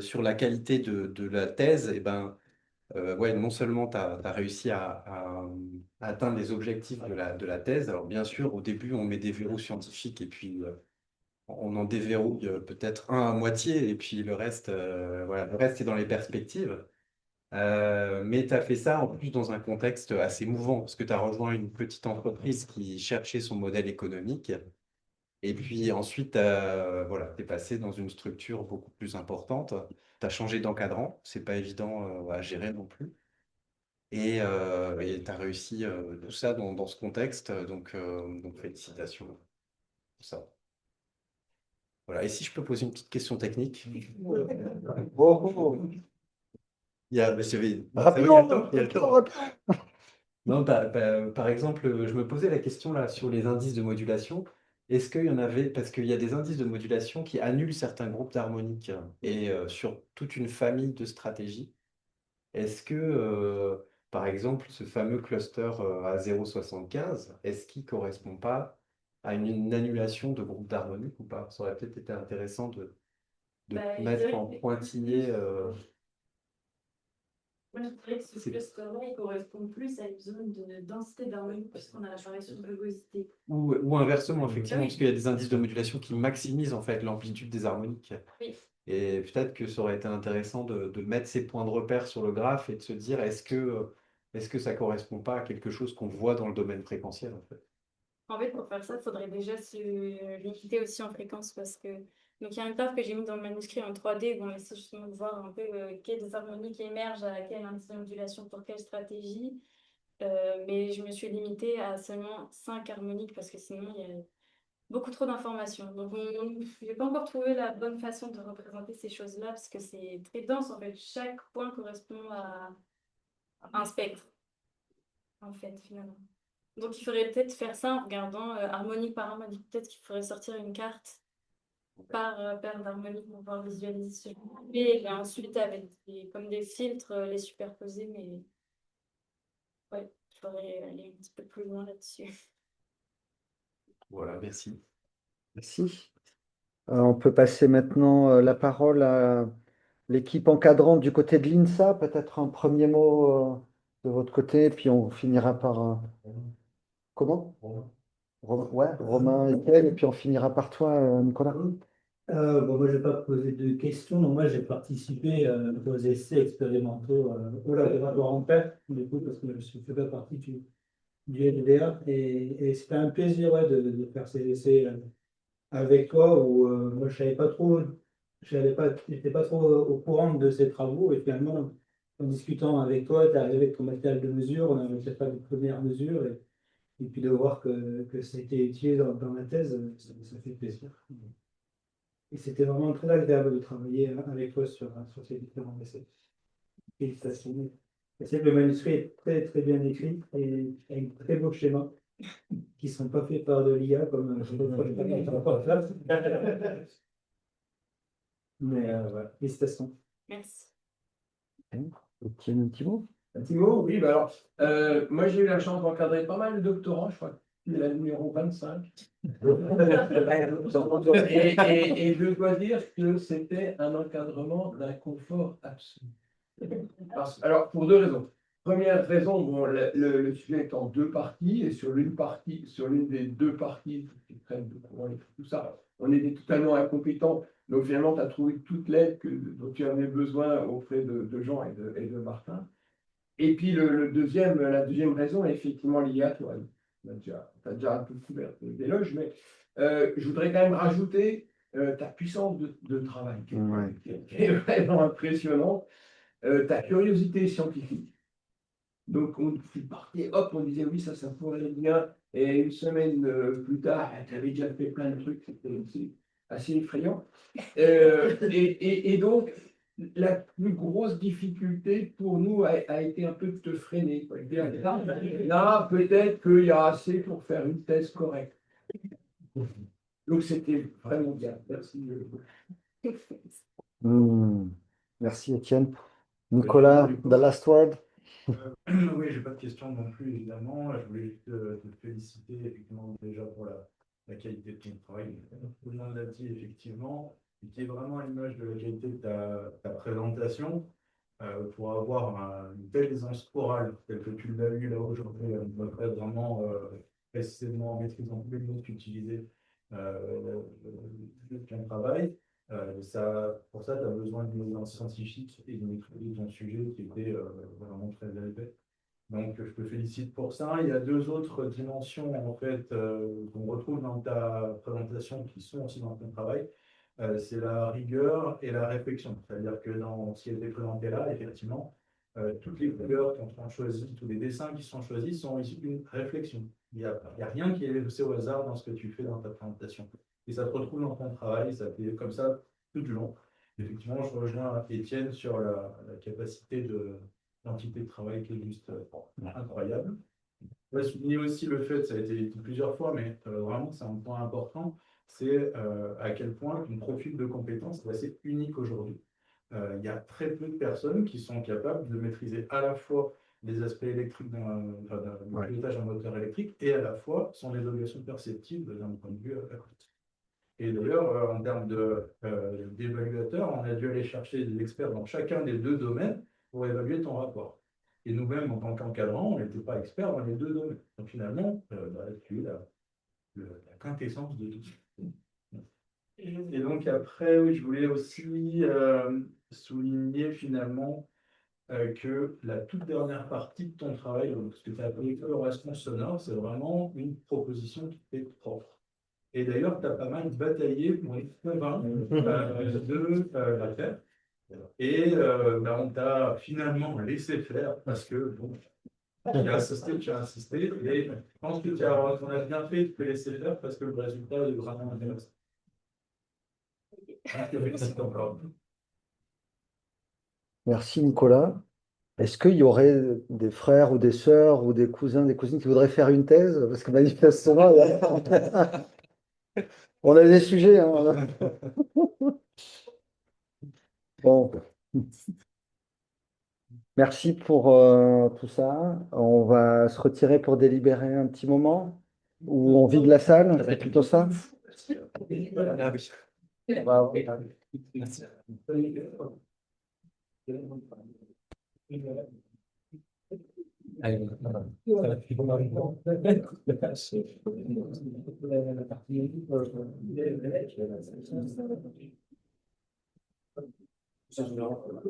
sur la qualité de la thèse, eh ben, ouais, non seulement tu as réussi à atteindre les objectifs de la thèse. Alors bien sûr, au début, on met des verrous scientifiques et puis on en déverrouille peut-être un à moitié et puis voilà, le reste est dans les perspectives. Mais tu as fait ça en plus dans un contexte assez mouvant parce que tu as rejoint une petite entreprise qui cherchait son modèle économique. Et puis ensuite, voilà, tu es passé dans une structure beaucoup plus importante. Tu as changé d'encadrant, c'est pas évident à gérer non plus. Et tu as réussi tout ça dans ce contexte. Donc félicitations pour ça. Voilà. Et si je peux poser une petite question technique? Oh, Mais rapidement, il y a le temps. rapidement. Non, par exemple, je me posais la question là sur les indices de modulation. Est-ce qu'il y en avait, parce qu'il y a des indices de modulation qui annulent certains groupes d'harmoniques et sur toute une famille de stratégies. Est-ce que, par exemple, ce fameux cluster à 0,75, est-ce qu'il ne correspond pas à une annulation de groupe d'harmonique ou pas? Ça aurait peut-être été intéressant de Bah, je mettre dirais en que- pointillé. Moi, je dirais que ce C'est- cluster-là, il correspond plus à une zone de densité d'harmonie, puisqu'on a l'apparition de rugosité. Ou inversement, effectivement, Oui. parce qu'il y a des indices de modulation qui maximisent en fait l'amplitude des harmoniques. Oui. Et peut-être que ça aurait été intéressant de mettre ces points de repère sur le graphe et de se dire est-ce que ça correspond pas à quelque chose qu'on voit dans le domaine fréquentiel en fait. En fait, pour faire ça, il faudrait déjà se limiter aussi en fréquence parce que. Donc, il y a un taf que j'ai mis dans le manuscrit en 3D où on essaie justement de voir un peu quelles harmoniques émergent à quelle indice de modulation pour quelle stratégie. Mais je me suis limitée à seulement 5 harmoniques parce que sinon, il y a beaucoup trop d'informations. Donc, je n'ai pas encore trouvé la bonne façon de représenter ces choses-là parce que c'est très dense en fait. Chaque point correspond à un spectre, en fait, finalement. Donc, il faudrait peut-être faire ça en regardant harmonique par harmonique. Peut-être qu'il faudrait sortir une carte par paire d'harmoniques pour pouvoir visualiser ce genre. Et ensuite, avec comme des filtres, les superposer. Mais ouais, il faudrait aller un petit peu plus loin là-dessus. Voilà, merci. Merci. On peut passer maintenant la parole à l'équipe encadrante du côté de l'INSA. Peut-être un premier mot de votre côté, puis on finira par... comment? Ouais, Romain et Kel, et puis on finira par toi, Nicolas. Bon, moi, je vais pas poser de questions. Donc, moi, j'ai participé aux essais expérimentaux au laboratoire en PEP, du coup, parce que je ne fais pas partie du LDA. Et c'était un plaisir ouais, de faire ces essais avec toi, où moi, je savais pas trop, j'étais pas trop au courant de ces travaux. Et finalement, en discutant avec toi, tu es arrivé avec ton matériel de mesure, on a réussi à faire les premières mesures. Et puis de voir que ça a été utilisé dans la thèse, ça fait plaisir. Et c'était vraiment très agréable de travailler avec toi sur ces différents essais. Félicitations. Je sais que le manuscrit est très très bien écrit et avec de très beaux schémas qui ne sont pas faits par de l'IA comme mais voilà, félicitations. Merci. Tiens, un petit mot. Thibaut, oui, bah alors, moi j'ai eu la chance d'encadrer pas mal de doctorants, je crois que c'est la numéro 25. Et je dois dire que c'était un encadrement d'un confort absolu. Alors, pour deux raisons. Première raison, bon, le sujet est en deux parties, et sur l'une des deux parties qui prennent de courant et tout ça, on était totalement incompétents. Donc finalement, tu as trouvé toute l'aide dont tu avais besoin auprès de Jean et de Martin. Et puis la deuxième raison est effectivement liée à toi. Tu as déjà un peu couvert d'éloges, mais je voudrais quand même rajouter ta puissance de travail, qui est vraiment impressionnante, ta curiosité scientifique. Donc on partait, hop, on disait oui, ça pourrait être bien. Et une semaine plus tard, tu avais déjà fait plein de trucs, c'était assez effrayant. Et donc, la plus grosse difficulté pour nous a été un peu de te freiner, quoi. Dire, là, peut-être qu'il y a assez pour faire une thèse correcte. Donc, c'était vraiment bien. Merci. Merci Étienne. Nicolas, the last word. Oui, j'ai pas de questions non plus, évidemment. Je voulais juste te féliciter effectivement déjà pour la qualité de ton travail. Tout le monde l'a dit effectivement, et qui est vraiment à l'image de la qualité de ta présentation. Pour avoir une telle aisance orale, telle que tu l'as eu là aujourd'hui, vraiment précisément en maîtrisant tous les mots qu'utilisait ton travail. Pour ça, tu as besoin d'une aisance scientifique et d'une maîtrise de ton sujet qui était vraiment très élevée. Donc, je te félicite pour ça. Il y a deux autres dimensions en fait qu'on retrouve dans ta présentation qui sont aussi dans ton travail. C'est la rigueur et la réflexion. C'est-à-dire que dans ce qui a été présenté là, effectivement, toutes les couleurs qu'on a choisies, tous les dessins qui sont choisis sont issus d'une réflexion. Il n'y a rien qui est laissé au hasard dans ce que tu fais dans ta présentation. Et ça se retrouve dans ton travail, ça fait comme ça tout du long. Effectivement, je rejoins Étienne sur la capacité de l'entité de travail qui est juste incroyable. Je vais souligner aussi le fait, ça a été dit plusieurs fois, mais vraiment c'est un point important, c'est à quel point ton profil de compétences est assez unique aujourd'hui. Il y a très peu de personnes qui sont capables de maîtriser à la fois les aspects électriques du pilotage en moteur électrique et à la fois son évaluation perceptive d'un point de vue acoustique. Et d'ailleurs, en termes d'évaluateurs, on a dû aller chercher des experts dans chacun des deux domaines pour évaluer ton rapport. Et nous-mêmes, en tant qu'encadrants, on n'était pas experts dans les deux domaines. Donc finalement, tu es la quintessence de tout. Et donc après, oui, je voulais aussi souligner finalement que la toute dernière partie de ton travail, donc ce que tu as appelé coloration sonore, c'est vraiment une proposition qui t'est propre. Et d'ailleurs, tu as pas mal bataillé pour les convaincre de la faire. Et on t'a finalement laissé faire parce que bon, tu as insisté. Et je pense que on a bien fait de te laisser faire parce que le résultat est vraiment intéressant. Je te félicite encore. Merci Nicolas. Est-ce qu'il y aurait des frères ou des sœurs ou des cousins, des cousines qui voudraient faire une thèse? Parce que manifestement, on a des sujets, hein. Bon, merci pour tout ça. On va se retirer pour délibérer un petit moment. Ou on vide la salle, c'est plutôt ça? Ah oui. Bah, Allez, Ça,